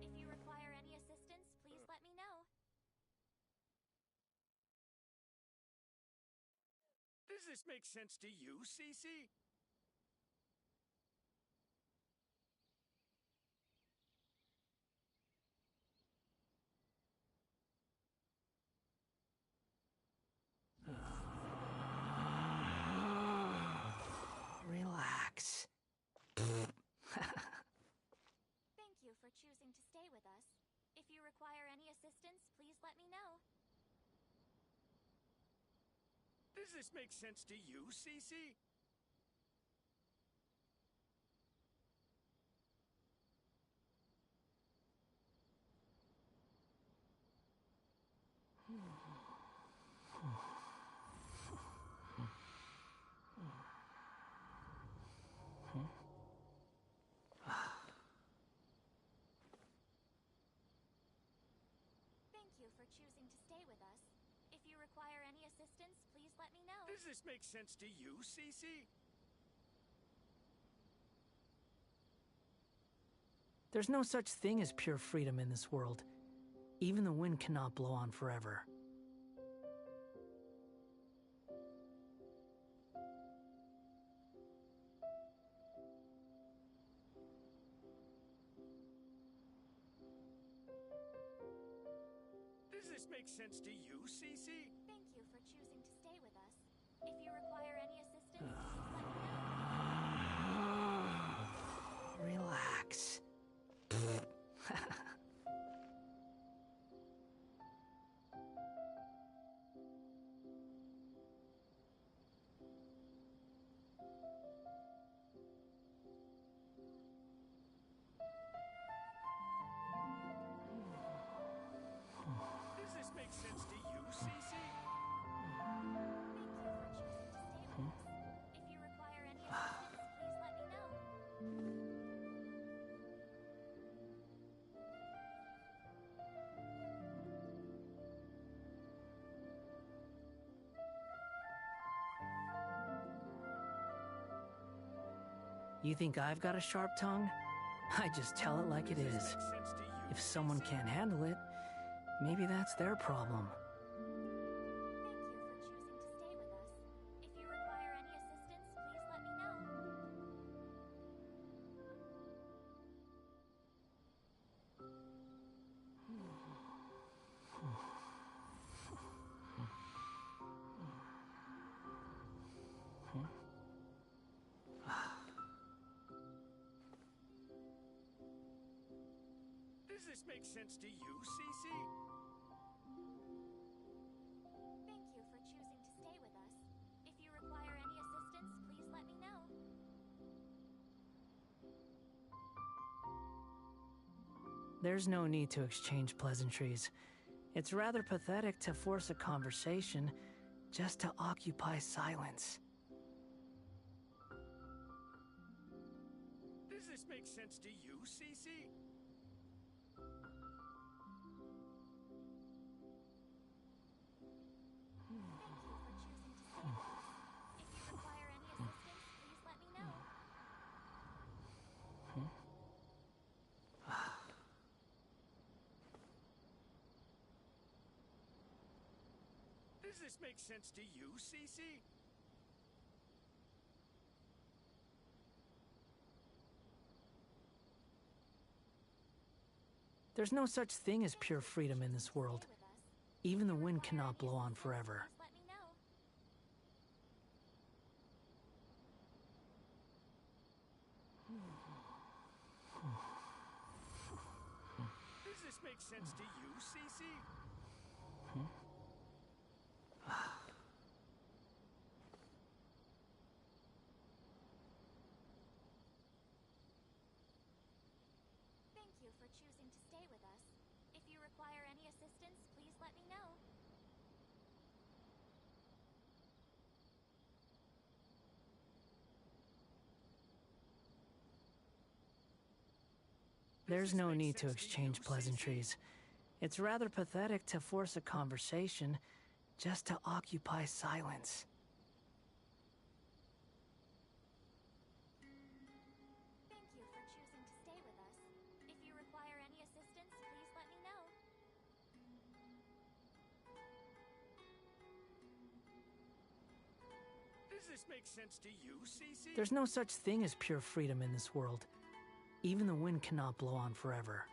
Speaker 14: If you require any assistance, please let me know.
Speaker 13: Does this make sense to you, Cece?
Speaker 1: Relax.
Speaker 14: Thank you for choosing to stay with us. If you require any assistance, please let me know.
Speaker 13: Does this make sense to you, Cece?
Speaker 14: Thank you for choosing to stay with us. If you require any assistance, please let me know.
Speaker 13: Does this make sense to you, Cece?
Speaker 1: There's no such thing as pure freedom in this world. Even the wind cannot blow on forever.
Speaker 13: Does this make sense to you, Cece?
Speaker 14: Thank you for choosing to stay with us. If you require any assistance, please let me know.
Speaker 1: Relax.
Speaker 13: Does this make sense to you, Cece?
Speaker 14: If you require any assistance, please let me know.
Speaker 1: You think I've got a sharp tongue? I just tell it like it is. If someone can't handle it, maybe that's their problem.
Speaker 14: If you require any assistance, please let me know.
Speaker 13: Does this make sense to you, Cece?
Speaker 14: Thank you for choosing to stay with us. If you require any assistance, please let me know.
Speaker 1: There's no need to exchange pleasantries. It's rather pathetic to force a conversation just to occupy silence.
Speaker 13: Does this make sense to you, Cece?
Speaker 14: If you require any assistance, please let me know.
Speaker 13: Does this make sense to you, Cece?
Speaker 1: There's no such thing as pure freedom in this world. Even the wind cannot blow on forever.
Speaker 14: Let me know.
Speaker 13: Does this make sense to you, Cece?
Speaker 14: Thank you for choosing to stay with us. If you require any assistance, please let me know.
Speaker 1: There's no need to exchange pleasantries. It's rather pathetic to force a conversation just to occupy silence.
Speaker 14: Thank you for choosing to stay with us. If you require any assistance, please let me know.
Speaker 13: Does this make sense to you, Cece?
Speaker 1: There's no such thing as pure freedom in this world. Even the wind cannot blow on forever.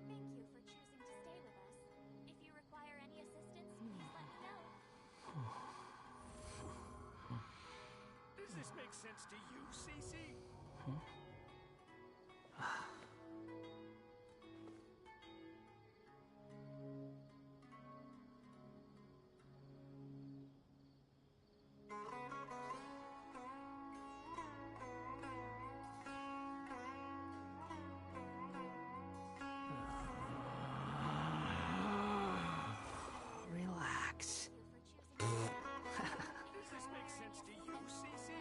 Speaker 14: Thank you for choosing to stay with us. If you require any assistance, please let me know.
Speaker 13: Does this make sense to you, Cece?
Speaker 1: Relax.
Speaker 13: Does this make sense to you, Cece?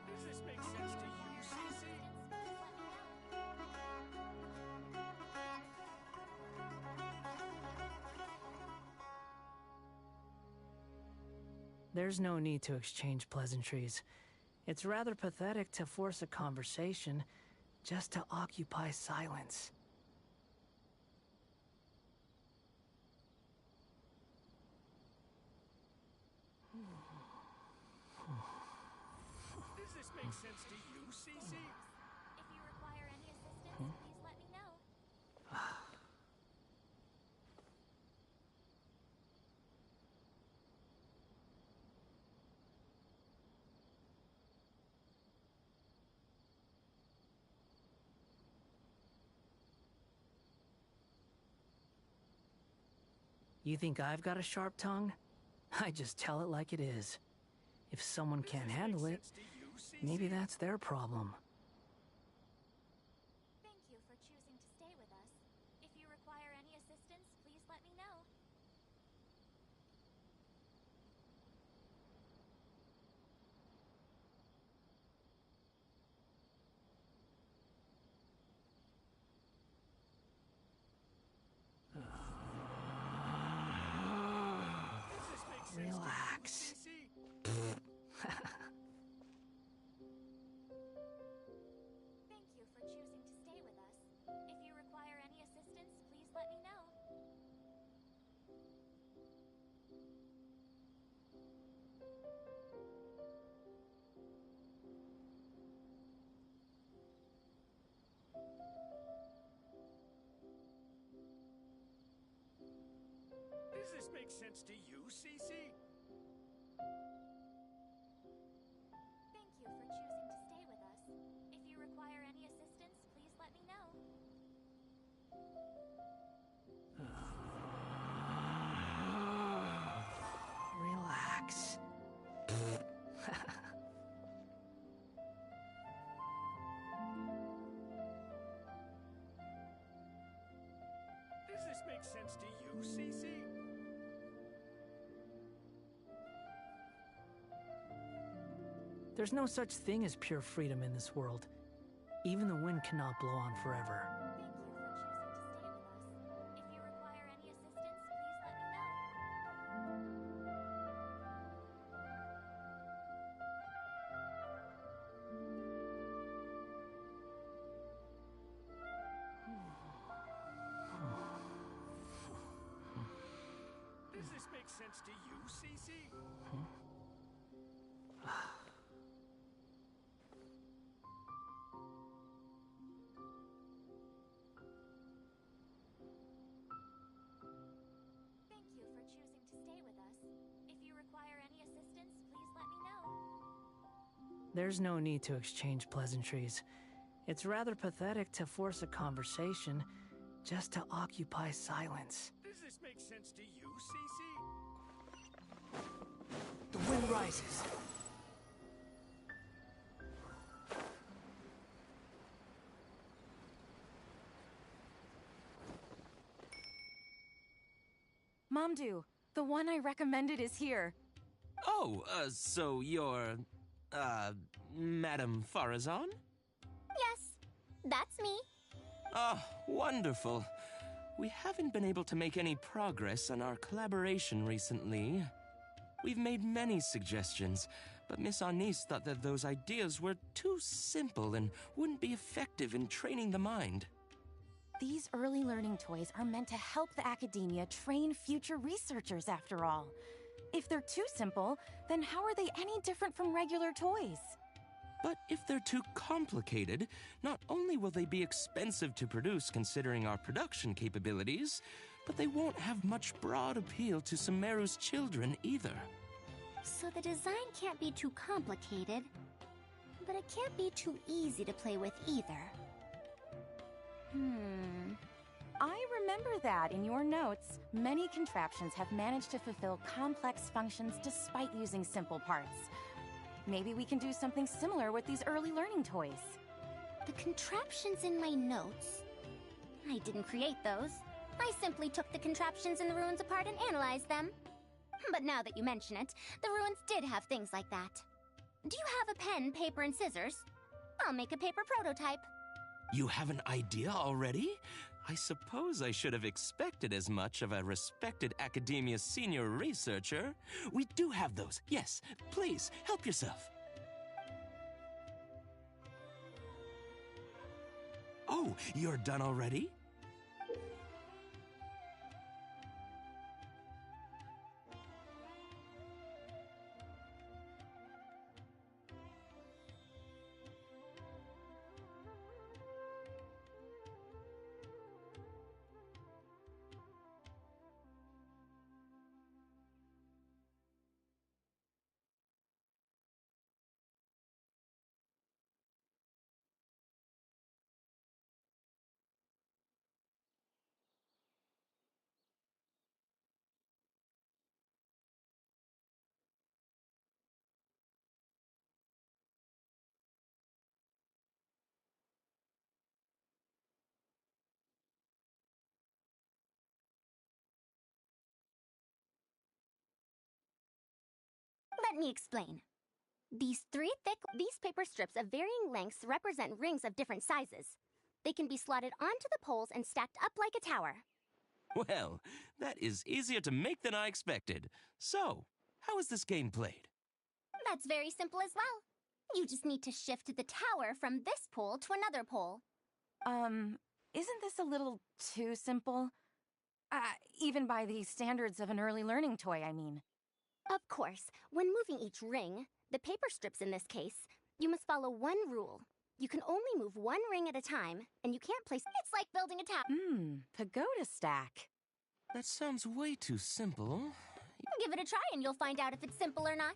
Speaker 13: Does this make sense to you, Cece?
Speaker 1: There's no need to exchange pleasantries. It's rather pathetic to force a conversation just to occupy silence.
Speaker 13: Does this make sense to you, Cece?
Speaker 14: If you require any assistance, please let me know.
Speaker 1: You think I've got a sharp tongue? I just tell it like it is. If someone can't handle it, maybe that's their problem.
Speaker 14: Thank you for choosing to stay with us. If you require any assistance, please let me know.
Speaker 13: Does this make sense
Speaker 1: Relax.
Speaker 13: to you, Cece?
Speaker 14: Thank you for choosing to stay with us. If you require any assistance, please let me know.
Speaker 13: Does this make sense to you, Cece?
Speaker 14: Thank you for choosing to stay with us. If you require any assistance, please let me know.
Speaker 1: Relax.
Speaker 13: Does this make sense to you, Cece?
Speaker 1: There's no such thing as pure freedom in this world. Even the wind cannot blow on forever.
Speaker 14: Thank you for choosing to stay with us. If you require any assistance, please let me know.
Speaker 13: Does this make sense to you, Cece?
Speaker 14: Thank you for choosing to stay with us. If you
Speaker 1: There's no need to exchange pleasantries. It's rather pathetic to force a conversation just to occupy silence.
Speaker 13: Does this make sense to you, Cece?
Speaker 1: The wind rises.
Speaker 12: Momdu, the one I recommended is here.
Speaker 3: Oh, so you're, Madame Farazan?
Speaker 2: Yes, that's me.
Speaker 3: Ah, wonderful. We haven't been able to make any progress on our collaboration recently. We've made many suggestions, but Miss Anise thought that those ideas were too simple and wouldn't be effective in training the mind.
Speaker 12: These early learning toys are meant to help the academia train future researchers, after all. If they're too simple, then how are they any different from regular toys?
Speaker 3: But if they're too complicated, not only will they be expensive to produce considering our production capabilities, but they won't have much broad appeal to Sumeru's children either.
Speaker 2: So the design can't be too complicated, but it can't be too easy to play with either.
Speaker 12: I remember that in your notes, many contraptions have managed to fulfill complex functions despite using simple parts. Maybe we can do something similar with these early learning toys.
Speaker 2: The contraptions in my notes? I didn't create those. I simply took the contraptions in the ruins apart and analyzed them. But now that you mention it, the ruins did have things like that. Do you have a pen, paper, and scissors? I'll make a paper prototype.
Speaker 3: You have an idea already? I suppose I should have expected as much of a respected academia senior researcher. We do have those. Yes, please, help yourself. Oh, you're done already?
Speaker 2: Let me explain. These paper strips of varying lengths represent rings of different sizes. They can be slotted onto the poles and stacked up like a tower.
Speaker 3: Well, that is easier to make than I expected. So, how is this game played?
Speaker 2: That's very simple as well. You just need to shift the tower from this pole to another pole.
Speaker 12: Isn't this a little too simple? Even by the standards of an early learning toy, I mean.
Speaker 2: Of course, when moving each ring, the paper strips in this case, you must follow one rule. You can only move one ring at a time, and you can't place... It's like building a tower.
Speaker 12: Pagoda stack.
Speaker 3: That sounds way too simple.
Speaker 2: Give it a try and you'll find out if it's simple or not.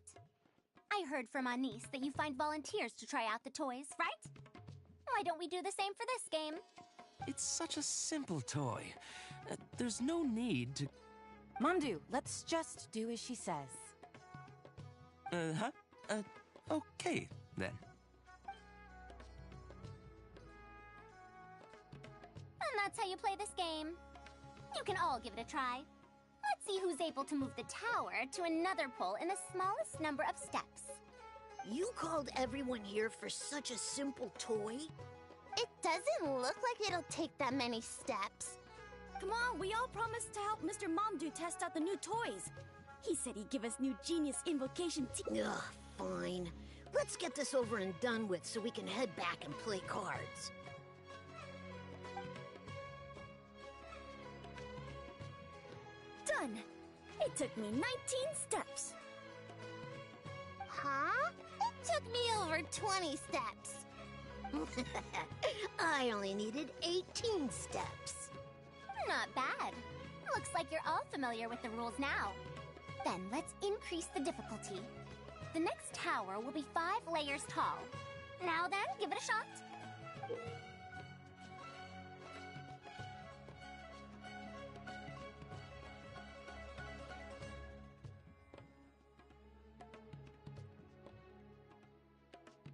Speaker 2: I heard from Anise that you find volunteers to try out the toys, right? Why don't we do the same for this game?
Speaker 3: It's such a simple toy. There's no need to...
Speaker 12: Momdu, let's just do as she says.
Speaker 3: Okay, then.
Speaker 2: And that's how you play this game. You can all give it a try. Let's see who's able to move the tower to another pole in the smallest number of steps.
Speaker 15: You called everyone here for such a simple toy?
Speaker 2: It doesn't look like it'll take that many steps.
Speaker 16: Come on, we all promised to help Mr. Momdu test out the new toys. He said he'd give us new genius invocation
Speaker 15: Ugh, fine. Let's get this over and done with so we can head back and play cards.
Speaker 16: Done! It took me 19 steps.
Speaker 2: Huh? It took me over 20 steps.
Speaker 15: I only needed 18 steps.
Speaker 2: Not bad. Looks like you're all familiar with the rules now. Then let's increase the difficulty. The next tower will be 5 layers tall. Now then, give it a shot.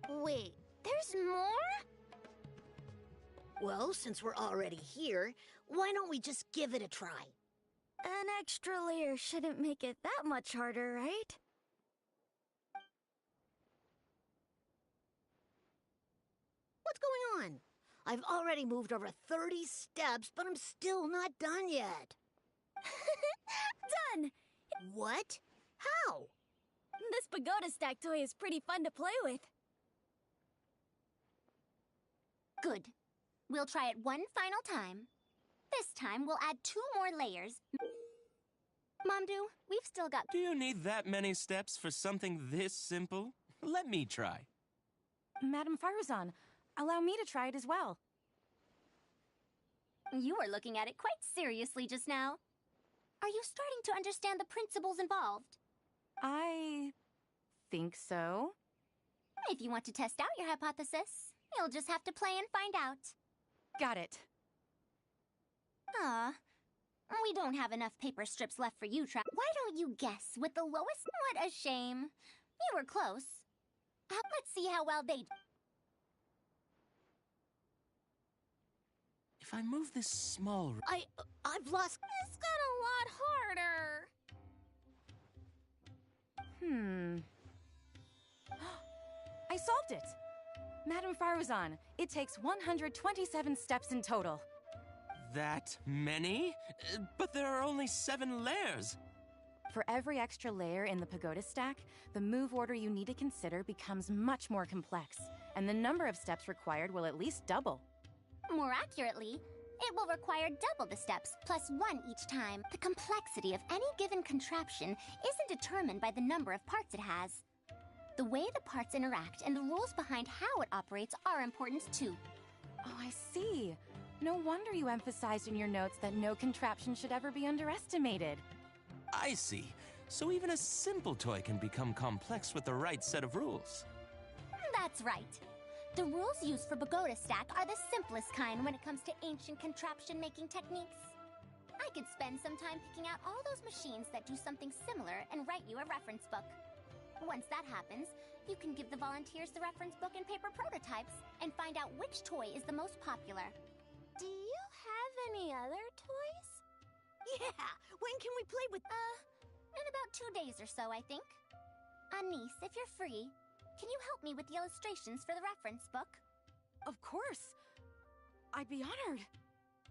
Speaker 15: Wait,
Speaker 2: There's more?
Speaker 15: well, since we're already here, why don't we just give it a try?
Speaker 16: An extra layer shouldn't make it that much harder, right?
Speaker 15: What's going on? I've already moved over 30 steps, but I'm still not done yet.
Speaker 16: Done!
Speaker 15: What? How?
Speaker 16: This pagoda stack toy is pretty fun to play with.
Speaker 2: Good. We'll try it one final time. This time, we'll add 2 more layers. Momdu, we've still got...
Speaker 3: Do you need that many steps for something this simple? Let me try.
Speaker 12: Madam Faruzan, allow me to try it as well.
Speaker 2: You were looking at it quite seriously just now. Are you starting to understand the principles involved?
Speaker 12: I think so.
Speaker 2: If you want to test out your hypothesis, you'll just have to play and find out.
Speaker 12: Got it.
Speaker 2: We don't have enough paper strips left for you, Why don't you guess with the lowest? What a shame. You were close. Let's see how well they do.
Speaker 3: If I move this small...
Speaker 15: I've lost...
Speaker 2: This got a lot harder.
Speaker 12: I solved it! Madam Faruzan, it takes 127 steps in total.
Speaker 3: That many? But there are only 7 layers.
Speaker 12: For every extra layer in the pagoda stack, the move order you need to consider becomes much more complex, and the number of steps required will at least double.
Speaker 2: More accurately, it will require double the steps, plus 1 each time. The complexity of any given contraption isn't determined by the number of parts it has. The way the parts interact and the rules behind how it operates are important too.
Speaker 12: Oh, I see. No wonder you emphasized in your notes that no contraption should ever be underestimated.
Speaker 3: I see. So even a simple toy can become complex with the right set of rules.
Speaker 2: That's right. The rules used for Pagoda Stack are the simplest kind when it comes to ancient contraption-making techniques. I could spend some time picking out all those machines that do something similar and write you a reference book. Once that happens, you can give the volunteers the reference book and paper prototypes and find out which toy is the most popular.
Speaker 16: Do you have any other toys?
Speaker 15: Yeah! When can we play with...
Speaker 2: In about 2 days or so, I think. Anise, if you're free, can you help me with the illustrations for the reference book?
Speaker 12: Of course. I'd be honored.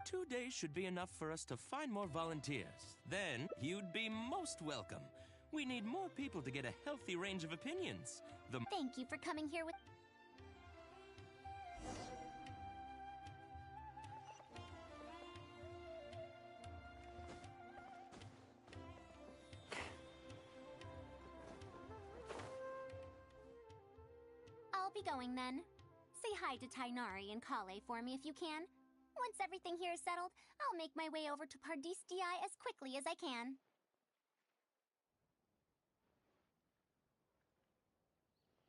Speaker 3: 2 days should be enough for us to find more volunteers. Then, you'd be most welcome. We need more people to get a healthy range of opinions.
Speaker 2: Thank you for coming here with... I'll be going then. Say hi to Tainari and Kale for me if you can. Once everything here is settled, I'll make my way over to Pardis DI as quickly as I can.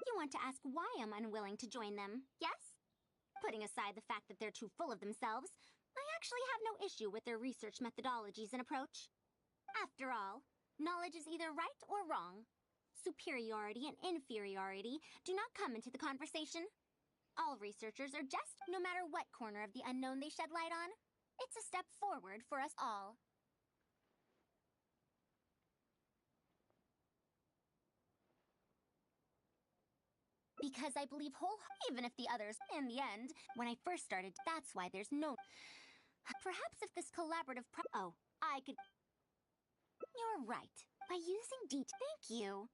Speaker 2: You want to ask why I'm unwilling to join them, yes? Putting aside the fact that they're too full of themselves, I actually have no issue with their research methodologies and approach. After all, knowledge is either right or wrong. Superiority and inferiority do not come into the conversation. All researchers are just, no matter what corner of the unknown they shed light on. It's a step forward for us all. Because I believe even if the others, in the end, when I first started, that's why there's no... Perhaps if this collaborative oh, I could... You're right. By using Thank you.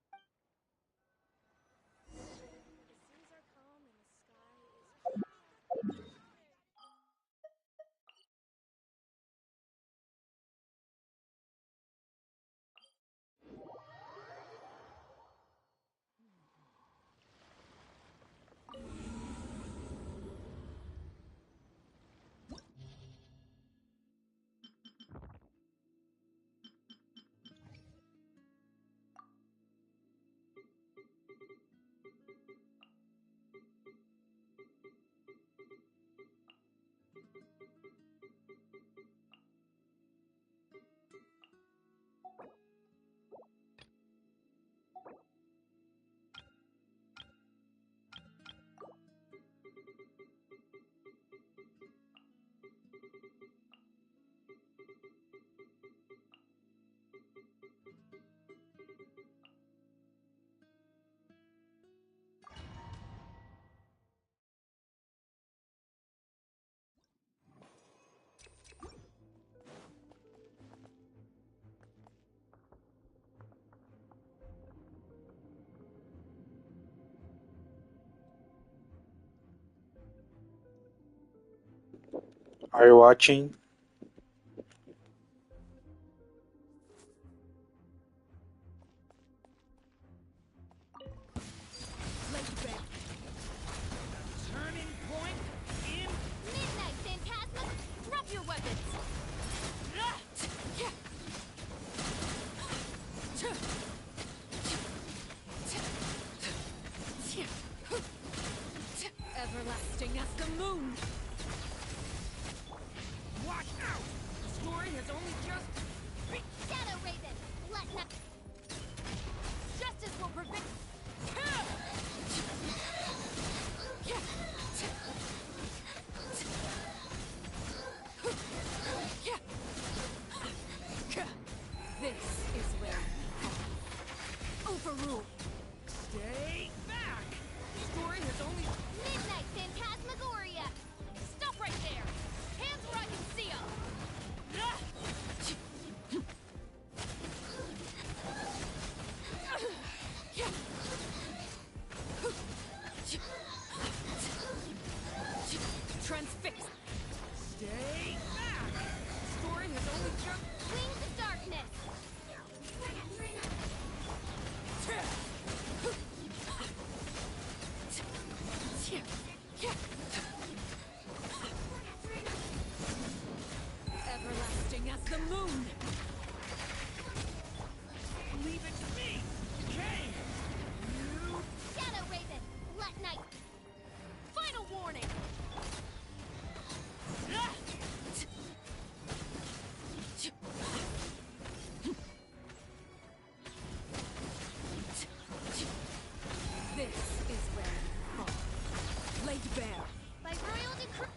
Speaker 17: Are you watching?
Speaker 13: Turning point in
Speaker 14: Midnight Phantasma, drop your weapons.
Speaker 11: Everlasting as the moon.
Speaker 13: Watch out! The story has only just
Speaker 14: Shadow Raven, let not.
Speaker 11: Justice will prevail. This is where overrule.
Speaker 13: stay back. The story has only
Speaker 14: Midnight Phantasmagoria.
Speaker 11: Stop right there. Hands where I can see 'em. Transfix.
Speaker 13: stay back. The story has only just
Speaker 14: Wings of Darkness.
Speaker 11: Everlasting as the moon.
Speaker 13: leave it to me. Okay. You
Speaker 14: Shadow Raven, let night.
Speaker 11: Final warning. This is where you fall. Laid bare.
Speaker 14: By royal decree.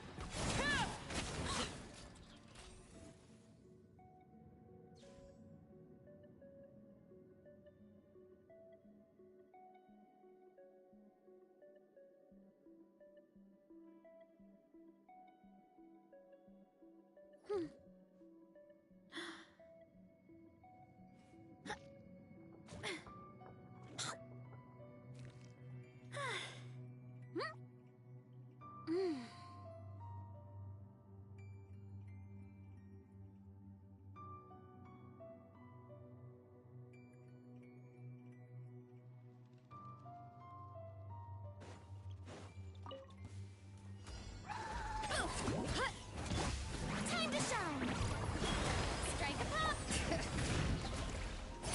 Speaker 16: Time to shine! Strike a pop!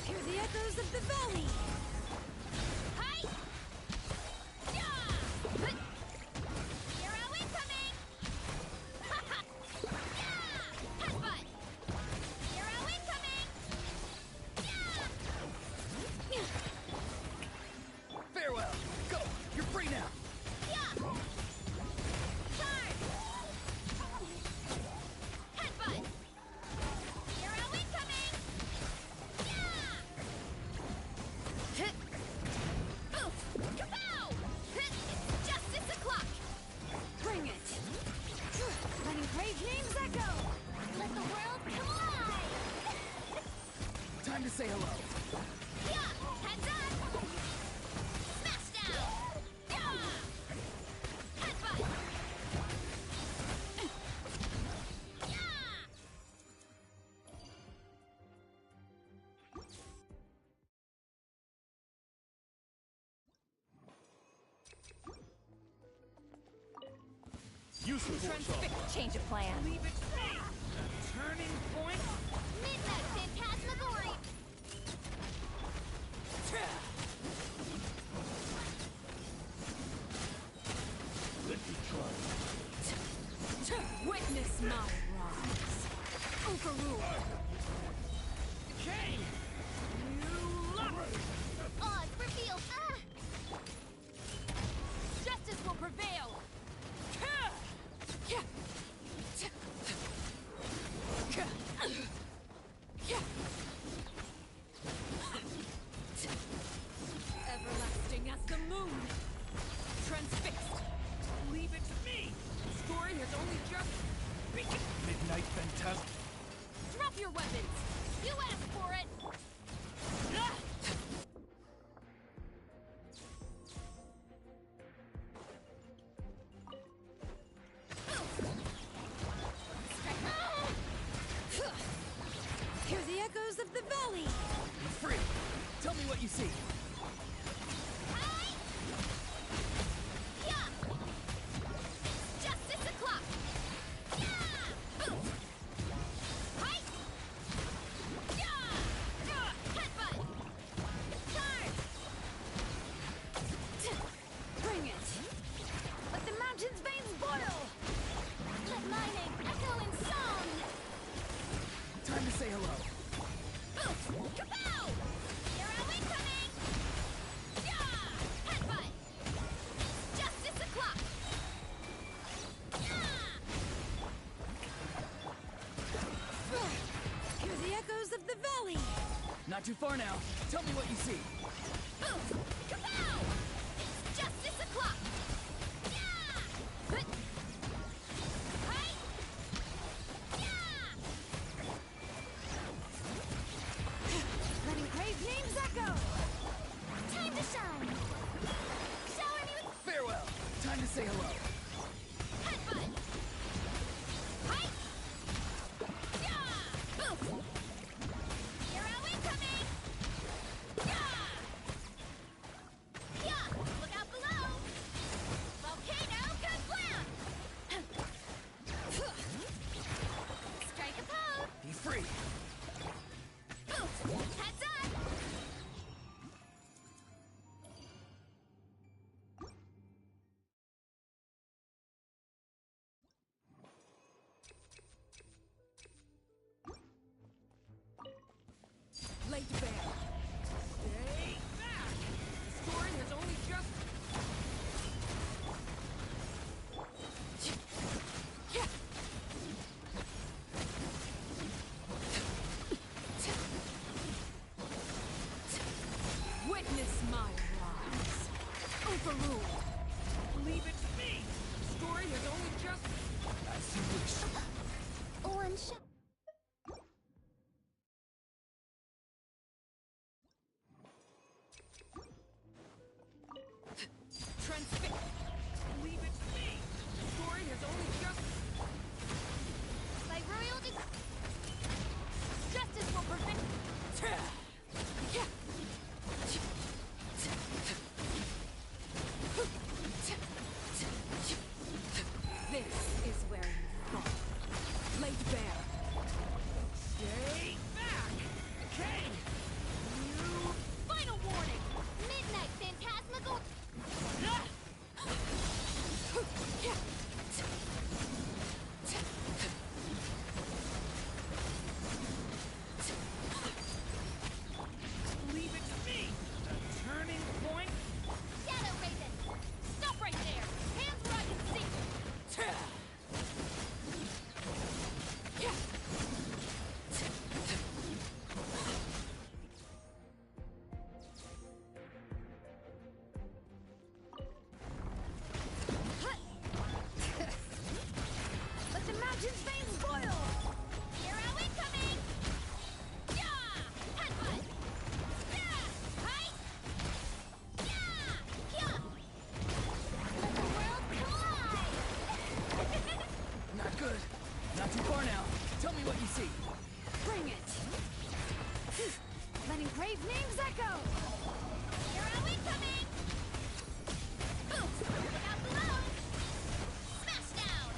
Speaker 16: Hear the echoes of the valley!
Speaker 14: Hi! Yeah! Hero incoming! Yeah! Headbutt! Hero incoming! Yeah!
Speaker 13: farewell. Go. You're free now.
Speaker 14: Yeah! Charge! Headbutt! Hero incoming! Yeah! Oof! Kapow! It's justice o'clock!
Speaker 11: Bring it. Letting brave names echo.
Speaker 14: Let the world come alive!
Speaker 13: Time to say hello.
Speaker 14: Yeah! Heads up! Smash down! Yeah! Headbutt! Yeah!
Speaker 13: Useful
Speaker 11: Transfix. Change of plan.
Speaker 13: leave it to me. Turning point.
Speaker 14: Midnight Phantasmagoria!
Speaker 13: Let me try.
Speaker 11: Witness my rise. Overrule.
Speaker 13: Okay. You lock.
Speaker 14: Odds reveal!
Speaker 11: Justice will prevail. Everlasting as the moon. Transfixed.
Speaker 13: Leave it to me. The story has only just begun. Midnight Phantasm.
Speaker 11: Drop your weapons.
Speaker 14: You asked for it!
Speaker 13: what you see.
Speaker 14: Justice o'clock! Yeah! Boom! Hi! Yeah! Headbutt! Charge!
Speaker 16: Bring it! Let the mountain's veins boil!
Speaker 14: Let mining echo in song!
Speaker 13: Time to say hello.
Speaker 14: Kapow! Hero incoming! Yeah! Headbutt! Justice o'clock!
Speaker 16: Hear the echoes of the valley!
Speaker 13: Not too far now. Tell me what you see.
Speaker 14: Kapow! It's justice o'clock! Yeah! Hi! Yeah!
Speaker 16: Letting grave names echo!
Speaker 14: Time to shine! Shower me with
Speaker 13: Farewell. Time to say hello.
Speaker 14: headbutt! Hi! Yeah! Oof! Hero incoming! Yeah! Yeah! Look out below! Volcano kablam! Strike a pose!
Speaker 13: Be free.
Speaker 14: Oof! Heads up!
Speaker 13: Late bear. Stay back. The story has only just...
Speaker 16: Witness my rise! Overruled!
Speaker 13: Leave it to me. The story has only just... As you wish.
Speaker 2: One shot.
Speaker 13: Transfix. Leave it to me. The story has only just...
Speaker 14: By royal justice will prevent...
Speaker 16: This is where you fall. Late bear.
Speaker 13: Stay back. Okay.
Speaker 14: Final warning! Midnight Phantasmagoria...
Speaker 13: Leave it to me. The turning point.
Speaker 14: Shadow Raven! Stop right there! Hands where I can see!
Speaker 16: Let the mountain's veins boil!
Speaker 14: Hero incoming! Yeah! Headbutt! Yeah! Hi! Yeah! Yeah! Let the world collide!
Speaker 13: Not good. Not too far now. Tell me what you see.
Speaker 16: Bring it! Letting grave names echo!
Speaker 14: Hero incoming! Oof! Look out below! Smash down!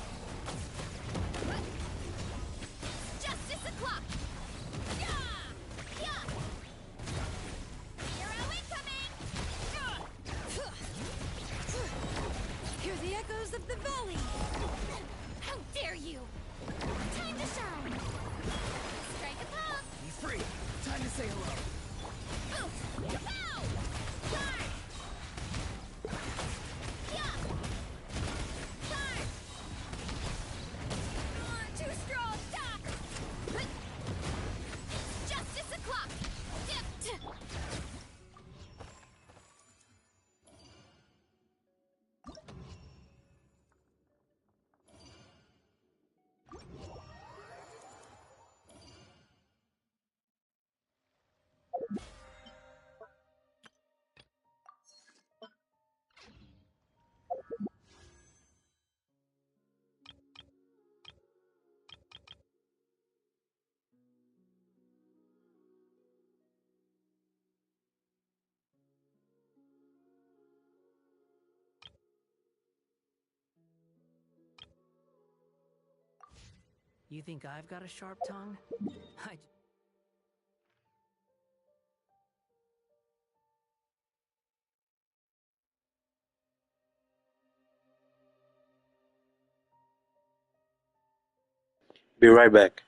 Speaker 14: Justice o'clock! Yeah! Yeah! Hero incoming!
Speaker 16: Hear the echoes of the valley!
Speaker 14: How dare you! Time to shine! Strike a pose!
Speaker 13: Be free. Time to say hello.
Speaker 14: Oof! Kapow! Charge! Yeah! Charge! Too strong! Stop! Justice o'clock! Dip!
Speaker 1: You think I've got a sharp tongue? I...
Speaker 17: Be right back.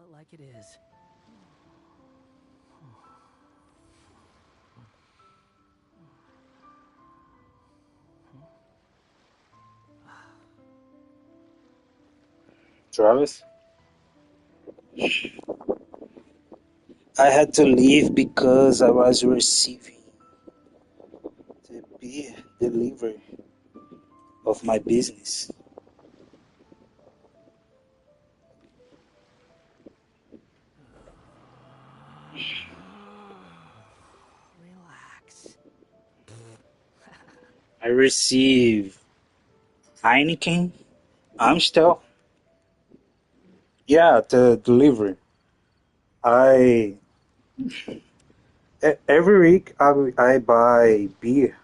Speaker 1: it like it is.
Speaker 17: Travis? I had to leave because I was receiving the beer delivery of my business.
Speaker 1: Relax.
Speaker 17: I receive Heineken, Amstel. Yeah, the delivery. I every week I buy beer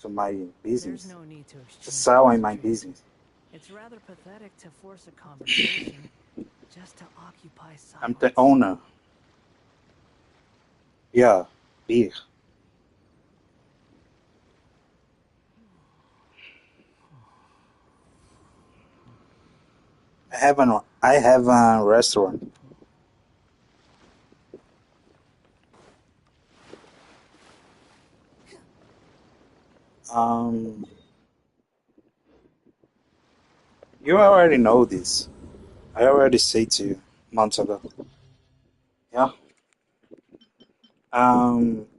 Speaker 17: to my
Speaker 1: There's
Speaker 17: business
Speaker 1: no need to
Speaker 17: to
Speaker 1: exchange
Speaker 17: sell in my
Speaker 1: trade.
Speaker 17: business.
Speaker 1: It's rather pathetic to force a conversation just to occupy
Speaker 17: I'm
Speaker 1: silence.
Speaker 17: the owner. Yeah, beer. I have a restaurant. Um, you already know this. I already said to you months ago. Yeah.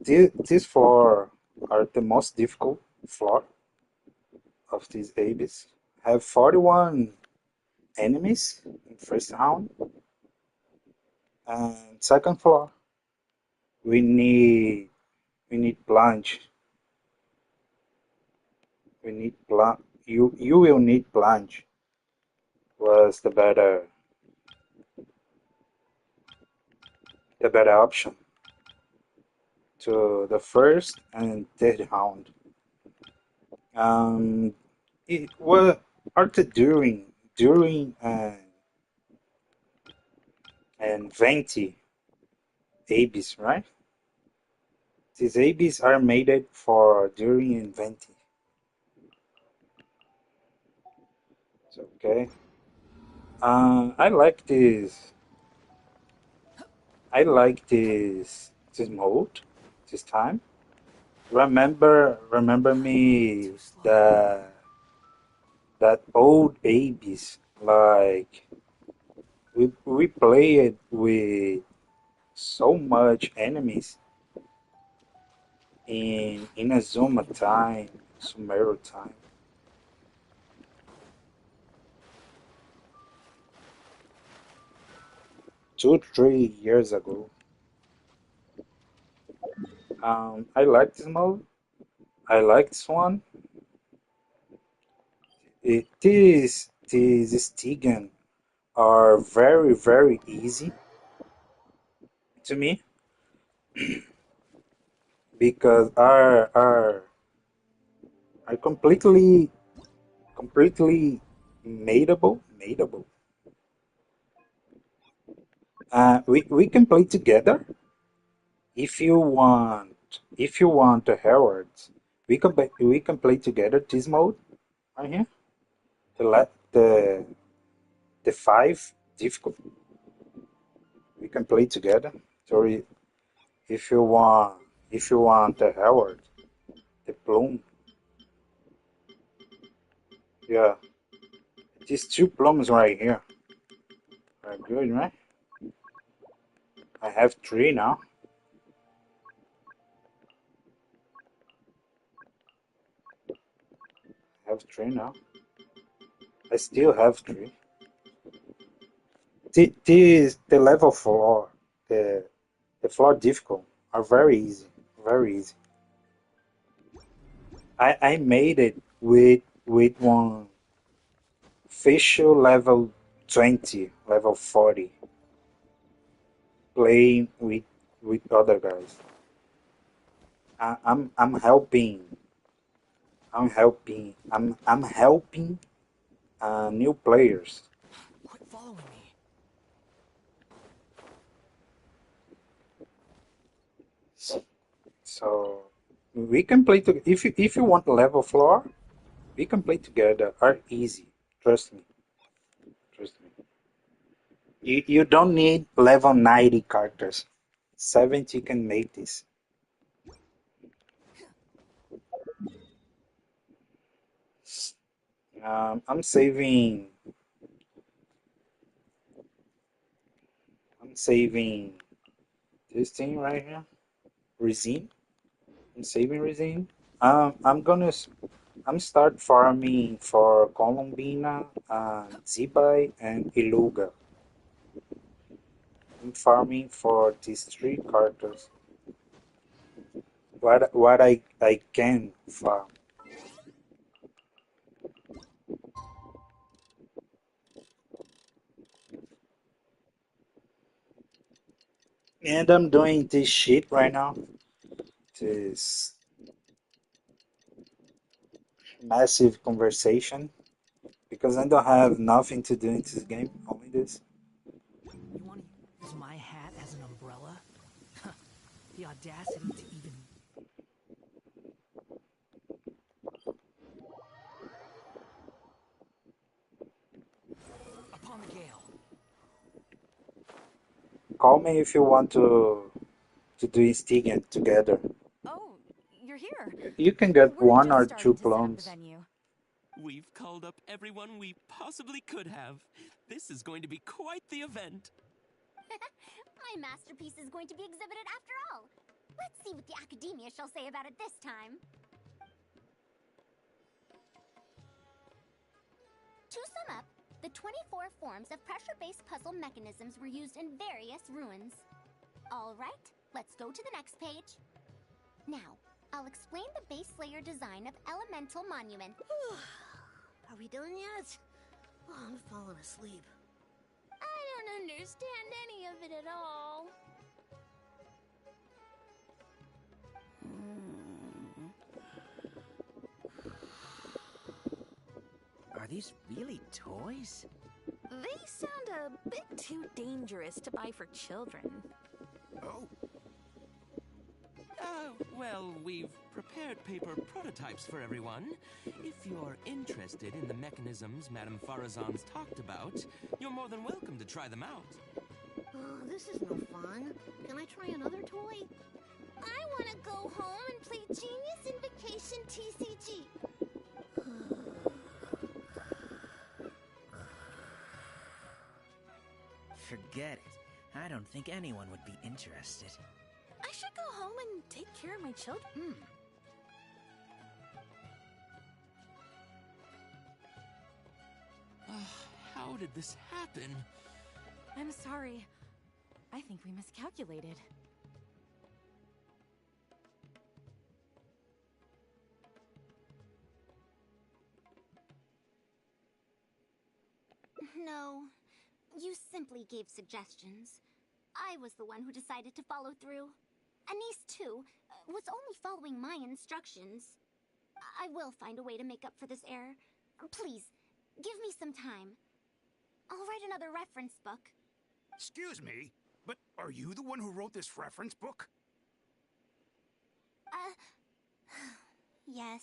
Speaker 17: This floor are the most difficult floor of these Abyss. Have 41 enemies in first round. And second floor, we need plunge. We need plunge. You will need plunge. Was the better option to the first and third round. Um, what are the during and Venti Abyss, right? These Abyss are made for during and Venti. So, okay. I like this. I like this mode this time. Remember me that old Abyss like we played with so much enemies in Inazuma time, Sumeru time. 2 3 years ago. I like this mode. I like this one. These Stigan are very easy to me because are completely madeable. We can play together if you want. If you want the Heralds, we can play together this mode right here. The five difficult. We can play together. So if you want the Herald, the plume, yeah, these two plumes right here are good, right? I have three now. I have three now. I still have three. The level floor, the floor difficult are very easy, very easy. I made it with one facial level 20, level 40, playing with other guys. I'm helping. I'm helping new players.
Speaker 1: Quit following me.
Speaker 17: So we can play together. If you want level floor, we can play together. Are easy. Trust me. Trust me. You don't need level 90 characters. 70 can make this. I'm saving. I'm saving this thing right here. Resin. I'm saving resin. I'm start farming for Columbina, Zibai, and Iluga. I'm farming for these three characters. What I can farm. And I'm doing this shit right now. This massive conversation because I don't have nothing to do in this game. Only this.
Speaker 1: You want to use my hat as an umbrella? The audacity to even... Upon the gale.
Speaker 17: Call me if you want to do Stygian together.
Speaker 12: Oh, you're here.
Speaker 17: You can get
Speaker 12: We're
Speaker 17: one
Speaker 12: just
Speaker 17: or
Speaker 12: starting
Speaker 17: two
Speaker 12: to set up the
Speaker 17: clones.
Speaker 12: venue.
Speaker 18: We've called up everyone we possibly could have. This is going to be quite the event.
Speaker 2: My masterpiece is going to be exhibited after all. Let's see what the Academia shall say about it this time. To sum up, the 24 forms of pressure-based puzzle mechanisms were used in various ruins. All right, let's go to the next page. Now, I'll explain the base layer design of Elemental Monument.
Speaker 15: Are we done yet? Oh, I'm falling asleep.
Speaker 14: I don't understand any of it at all.
Speaker 19: Are these really toys?
Speaker 16: They sound a bit too dangerous to buy for children.
Speaker 18: Oh. Well, we've prepared paper prototypes for everyone. If you're interested in the mechanisms Madame Farazan's talked about, you're more than welcome to try them out.
Speaker 15: Oh, this is no fun. Can I try another toy?
Speaker 14: I want to go home and play Genius Invocation TCG.
Speaker 19: Forget it. I don't think anyone would be interested.
Speaker 16: I should go home and take care of my children.
Speaker 18: How did this happen?
Speaker 12: I'm sorry. I think we miscalculated.
Speaker 2: No, you simply gave suggestions. I was the one who decided to follow through. Anise, too, was only following my instructions. I will find a way to make up for this error. Please, give me some time. I'll write another reference book.
Speaker 20: Excuse me, but are you the one who wrote this reference book?
Speaker 2: Yes.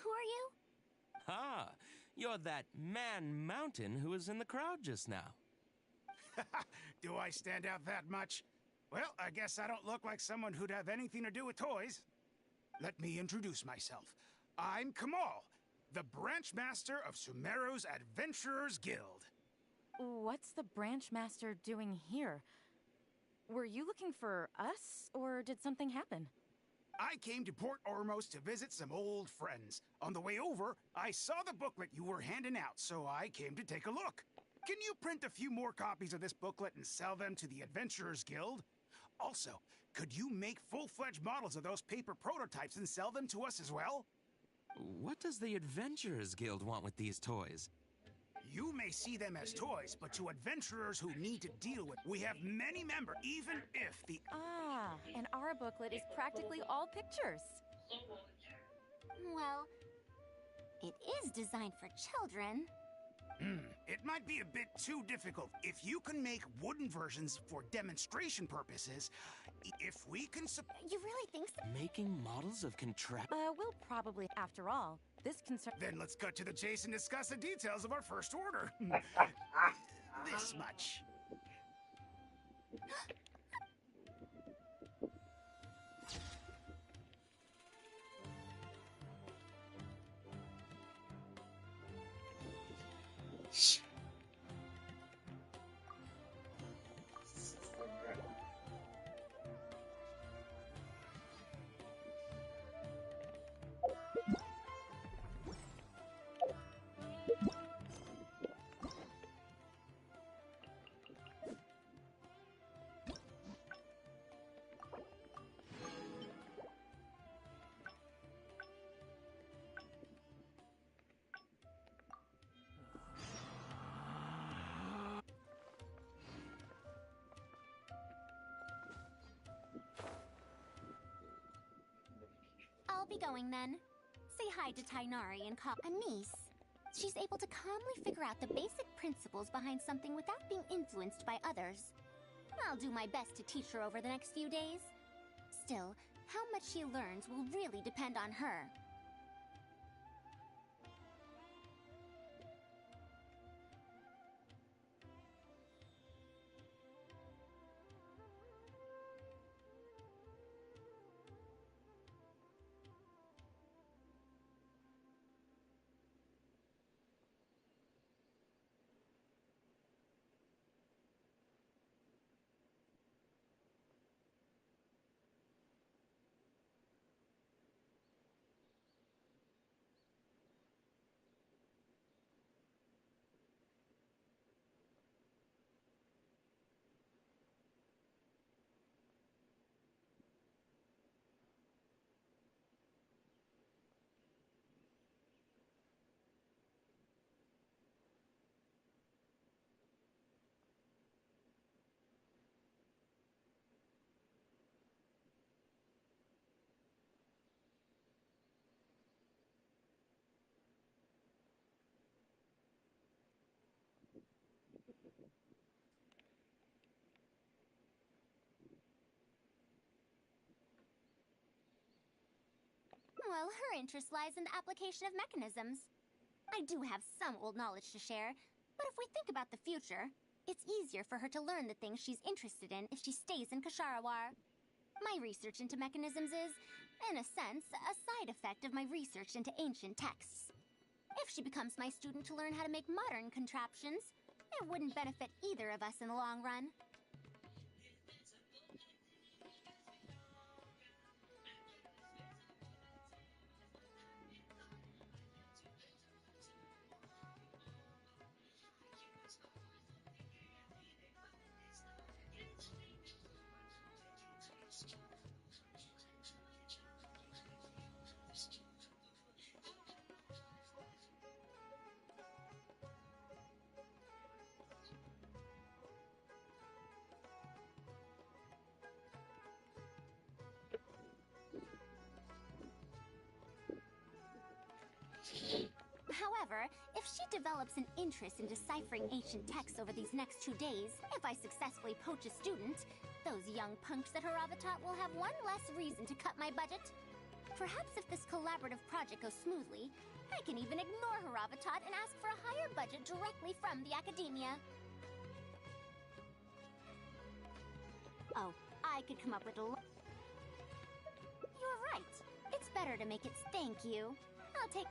Speaker 2: Who are you?
Speaker 18: Ah, you're that man mountain who was in the crowd just now.
Speaker 20: Do I stand out that much? Well, I guess I don't look like someone who'd have anything to do with toys. Let me introduce myself. I'm Kamal, the branch master of Sumeru's Adventurers Guild.
Speaker 12: What's the branch master doing here? Were you looking for us, or did something happen?
Speaker 20: I came to Port Ormos to visit some old friends. On the way over, I saw the booklet you were handing out, so I came to take a look. Can you print a few more copies of this booklet and sell them to the Adventurers Guild? Also, could you make full-fledged models of those paper prototypes and sell them to us as well?
Speaker 18: What does the Adventurers Guild want with these toys?
Speaker 20: You may see them as toys, but to adventurers who need to deal with, we have many members, even if the...
Speaker 12: Ah, and our booklet is practically all pictures.
Speaker 2: Well, it is designed for children.
Speaker 20: It might be a bit too difficult. If you can make wooden versions for demonstration purposes, if we can
Speaker 2: You really think so?
Speaker 18: Making models of
Speaker 12: We'll probably, after all, this concern...
Speaker 20: Then let's cut to the chase and discuss the details of our first order. This much.
Speaker 13: catch.
Speaker 2: I'll be going then. Say hi to Tainari and call a niece. She's able to calmly figure out the basic principles behind something without being influenced by others. I'll do my best to teach her over the next few days. Still, how much she learns will really depend on her. Well, her interest lies in the application of mechanisms. I do have some old knowledge to share, but if we think about the future, it's easier for her to learn the things she's interested in if she stays in Kasharawar. My research into mechanisms is, in a sense, a side effect of my research into ancient texts. If she becomes my student to learn how to make modern contraptions, it wouldn't benefit either of us in the long run. However, if she develops an interest in deciphering ancient texts over these next 2 days, if I successfully poach a student, those young punks at Haravatat will have one less reason to cut my budget. Perhaps if this collaborative project goes smoothly, I can even ignore Haravatat and ask for a higher budget directly from the academia. Oh, I could come up with a You're right. It's better to make it thank you. I'll take...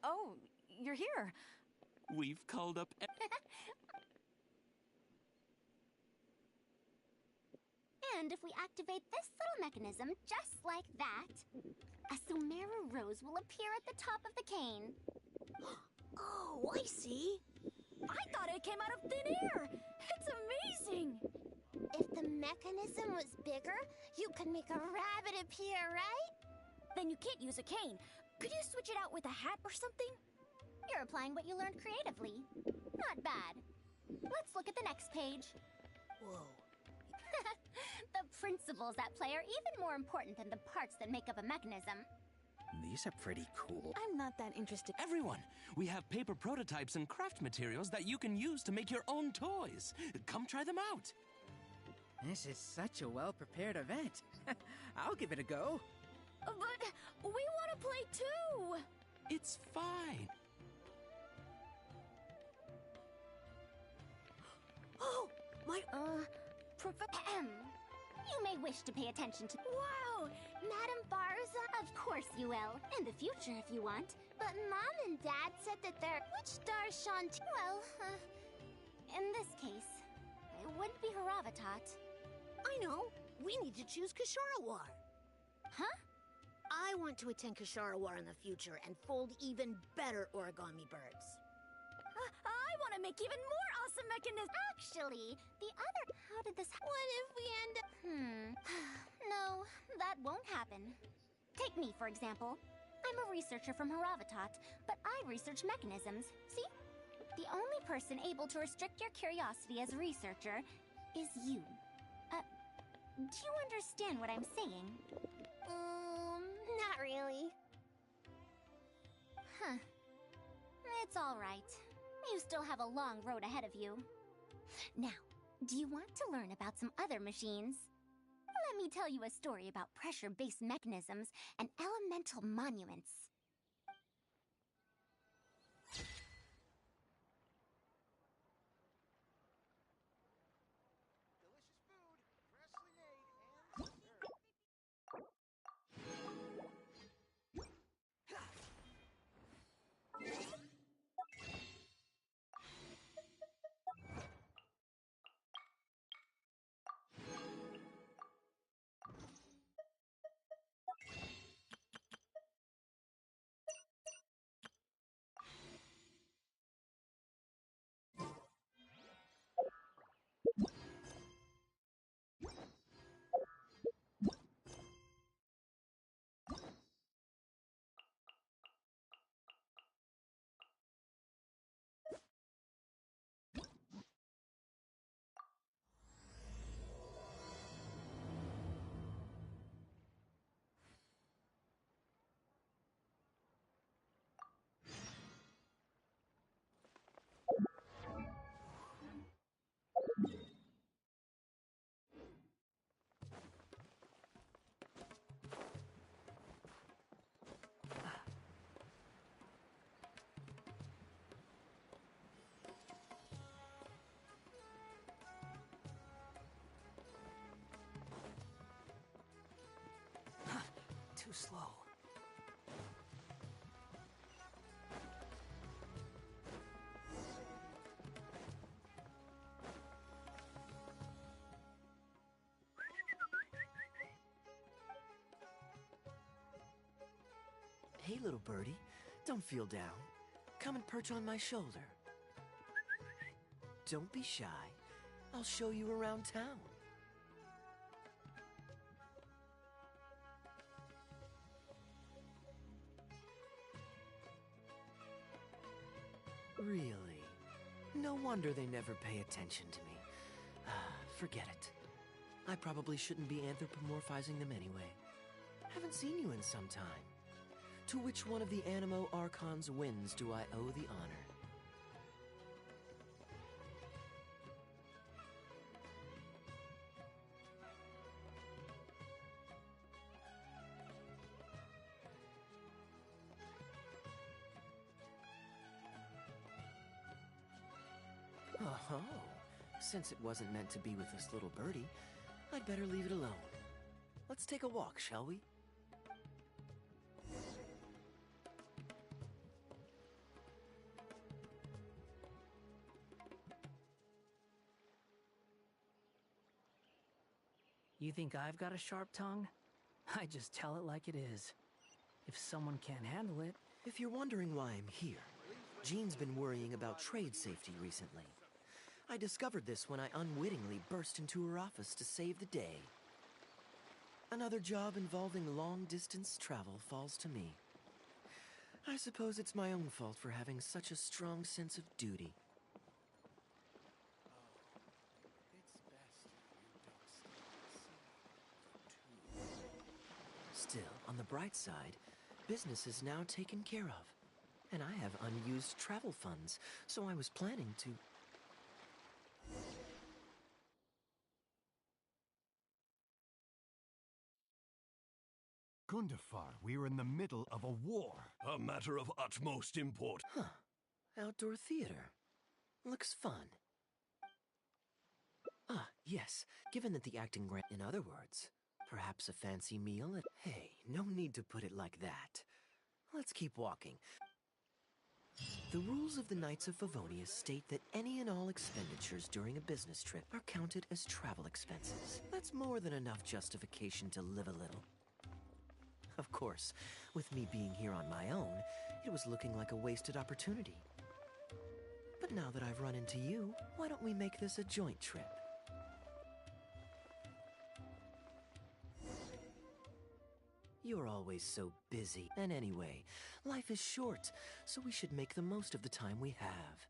Speaker 16: Oh, you're here.
Speaker 18: We've called up...
Speaker 2: And if we activate this little mechanism just like that, a Sumeru rose will appear at the top of the cane.
Speaker 15: Oh, I see.
Speaker 16: I thought it came out of thin air! It's amazing!
Speaker 2: If the mechanism was bigger, you could make a rabbit appear, right?
Speaker 16: Then you can't use a cane. Could you switch it out with a hat or something?
Speaker 2: You're applying what you learned creatively. Not bad. Let's look at the next page.
Speaker 15: Whoa.
Speaker 2: The principles at play are even more important than the parts that make up a mechanism.
Speaker 19: These are pretty cool.
Speaker 16: I'm not that interested.
Speaker 18: Everyone, we have paper prototypes and craft materials that you can use to make your own toys. Come try them out.
Speaker 19: This is such a well-prepared event. I'll give it a go.
Speaker 16: But we want to play too!
Speaker 18: It's fine.
Speaker 15: Oh, my...
Speaker 2: You may wish to pay attention to...
Speaker 16: Wow!
Speaker 2: Madame Barza? Of course you will. In the future, if you want. But Mom and Dad said that they're... Which star Shanti... Well, in this case, it wouldn't be Haravatat.
Speaker 15: I know. We need to choose Kasharawar.
Speaker 2: Huh?
Speaker 15: I want to attend Kasharawar in the future and fold even better origami birds.
Speaker 16: I want to make even more awesome mechanisms.
Speaker 2: Actually, the other... How did this... What if we end up... No, that won't happen. Take me, for example. I'm a researcher from Haravatat, but I research mechanisms. See? The only person able to restrict your curiosity as a researcher is you. Do you understand what I'm saying? Not really. Huh. It's all right. You still have a long road ahead of you. Now, do you want to learn about some other machines? Let me tell you a story about pressure-based mechanisms and elemental monuments.
Speaker 1: Too slow.
Speaker 21: Hey, little birdie. Don't feel down. Come and perch on my shoulder. Don't be shy. I'll show you around town. Really? No wonder they never pay attention to me. Forget it. I probably shouldn't be anthropomorphizing them anyway. Haven't seen you in some time. To which one of the Animo Archon's winds do I owe the honor? Oh, since it wasn't meant to be with this little birdie, I'd better leave it alone. Let's take a walk, shall we?
Speaker 1: You think I've got a sharp tongue? I just tell it like it is. If someone can't handle it...
Speaker 21: If you're wondering why I'm here, Jean's been worrying about trade safety recently. I discovered this when I unwittingly burst into her office to save the day. Another job involving long-distance travel falls to me. I suppose it's my own fault for having such a strong sense of duty. Still, on the bright side, business is now taken care of. And I have unused travel funds, so I was planning to...
Speaker 6: Gundafar, we're in the middle of a war.
Speaker 4: A matter of utmost import.
Speaker 21: Huh. Outdoor theater. Looks fun. Ah, yes. Given that the acting grant... In other words, perhaps a fancy meal at... Hey, no need to put it like that. Let's keep walking. The rules of the Knights of Favonia state that any and all expenditures during a business trip are counted as travel expenses. That's more than enough justification to live a little. Of course, with me being here on my own, it was looking like a wasted opportunity. But now that I've run into you, why don't we make this a joint trip? You're always so busy. And anyway, life is short, so we should make the most of the time we have.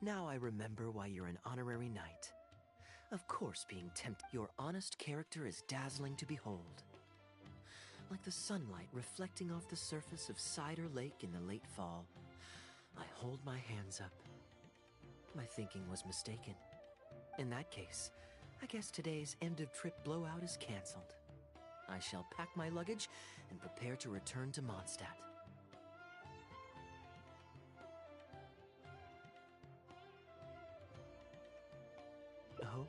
Speaker 21: Now I remember why you're an honorary knight. Of course, being tempted. Your honest character is dazzling to behold. Like the sunlight reflecting off the surface of Cider Lake in the late fall, I hold my hands up. My thinking was mistaken. In that case, I guess today's end-of-trip blowout is cancelled. I shall pack my luggage and prepare to return to Mondstadt. Oh?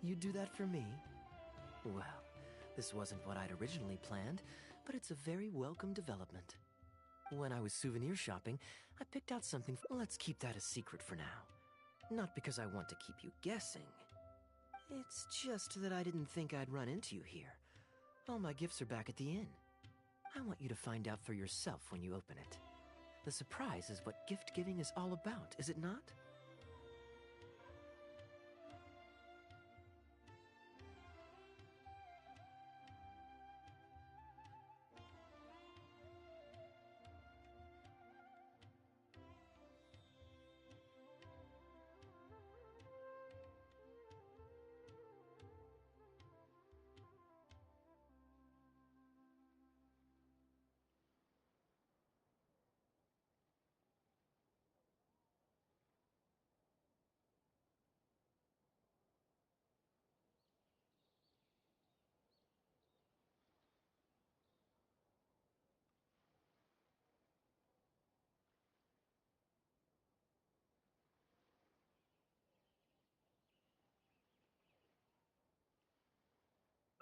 Speaker 21: You'd do that for me? Well, this wasn't what I'd originally planned, but it's a very welcome development. When I was souvenir shopping, I picked out something. Let's keep that a secret for now. Not because I want to keep you guessing. It's just that I didn't think I'd run into you here. All my gifts are back at the inn. I want you to find out for yourself when you open it. The surprise is what gift giving is all about, is it not?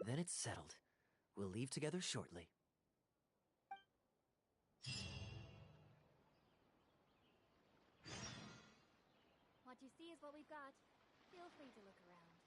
Speaker 21: Then it's settled. We'll leave together shortly.
Speaker 14: What you see is what we've got. Feel free to look around.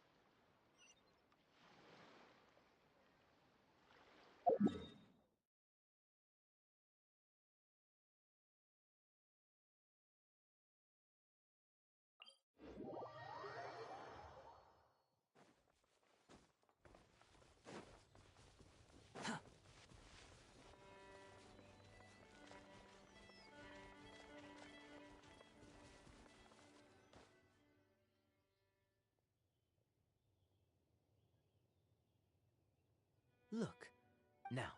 Speaker 21: Look. Now,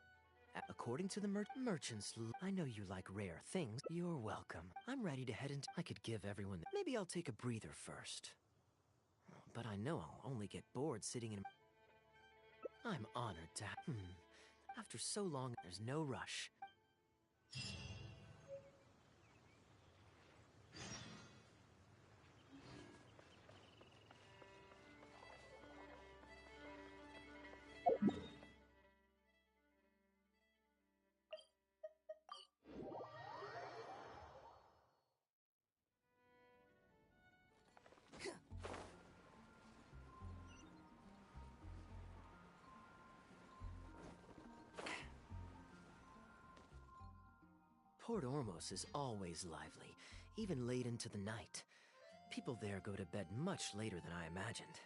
Speaker 21: according to the merchants, I know you like rare things. You're welcome. I'm ready to head into... I could give everyone... Maybe I'll take a breather first. But I know I'll only get bored sitting in... I'm honored to... After so long, there's no rush. Port Ormos is always lively, even late into the night. People there go to bed much later than I imagined.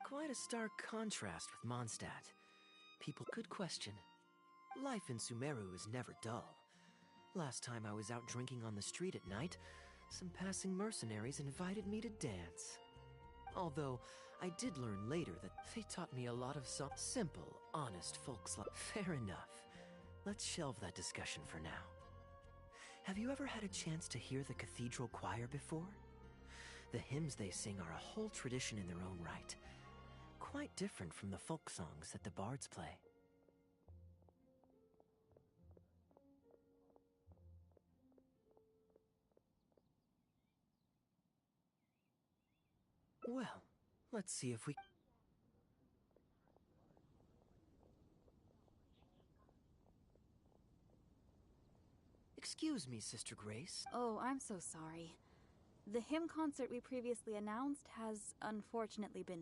Speaker 21: Quite a stark contrast with Mondstadt. People could question. Life in Sumeru is never dull. Last time I was out drinking on the street at night, some passing mercenaries invited me to dance. Although, I did learn later that they taught me a lot of simple, honest folks like. Fair enough. Let's shelve that discussion for now. Have you ever had a chance to hear the cathedral choir before? The hymns they sing are a whole tradition in their own right. Quite different from the folk songs that the bards play. Well, let's see if we... Excuse me, Sister Grace.
Speaker 7: Oh, I'm so sorry. The hymn concert we previously announced has unfortunately been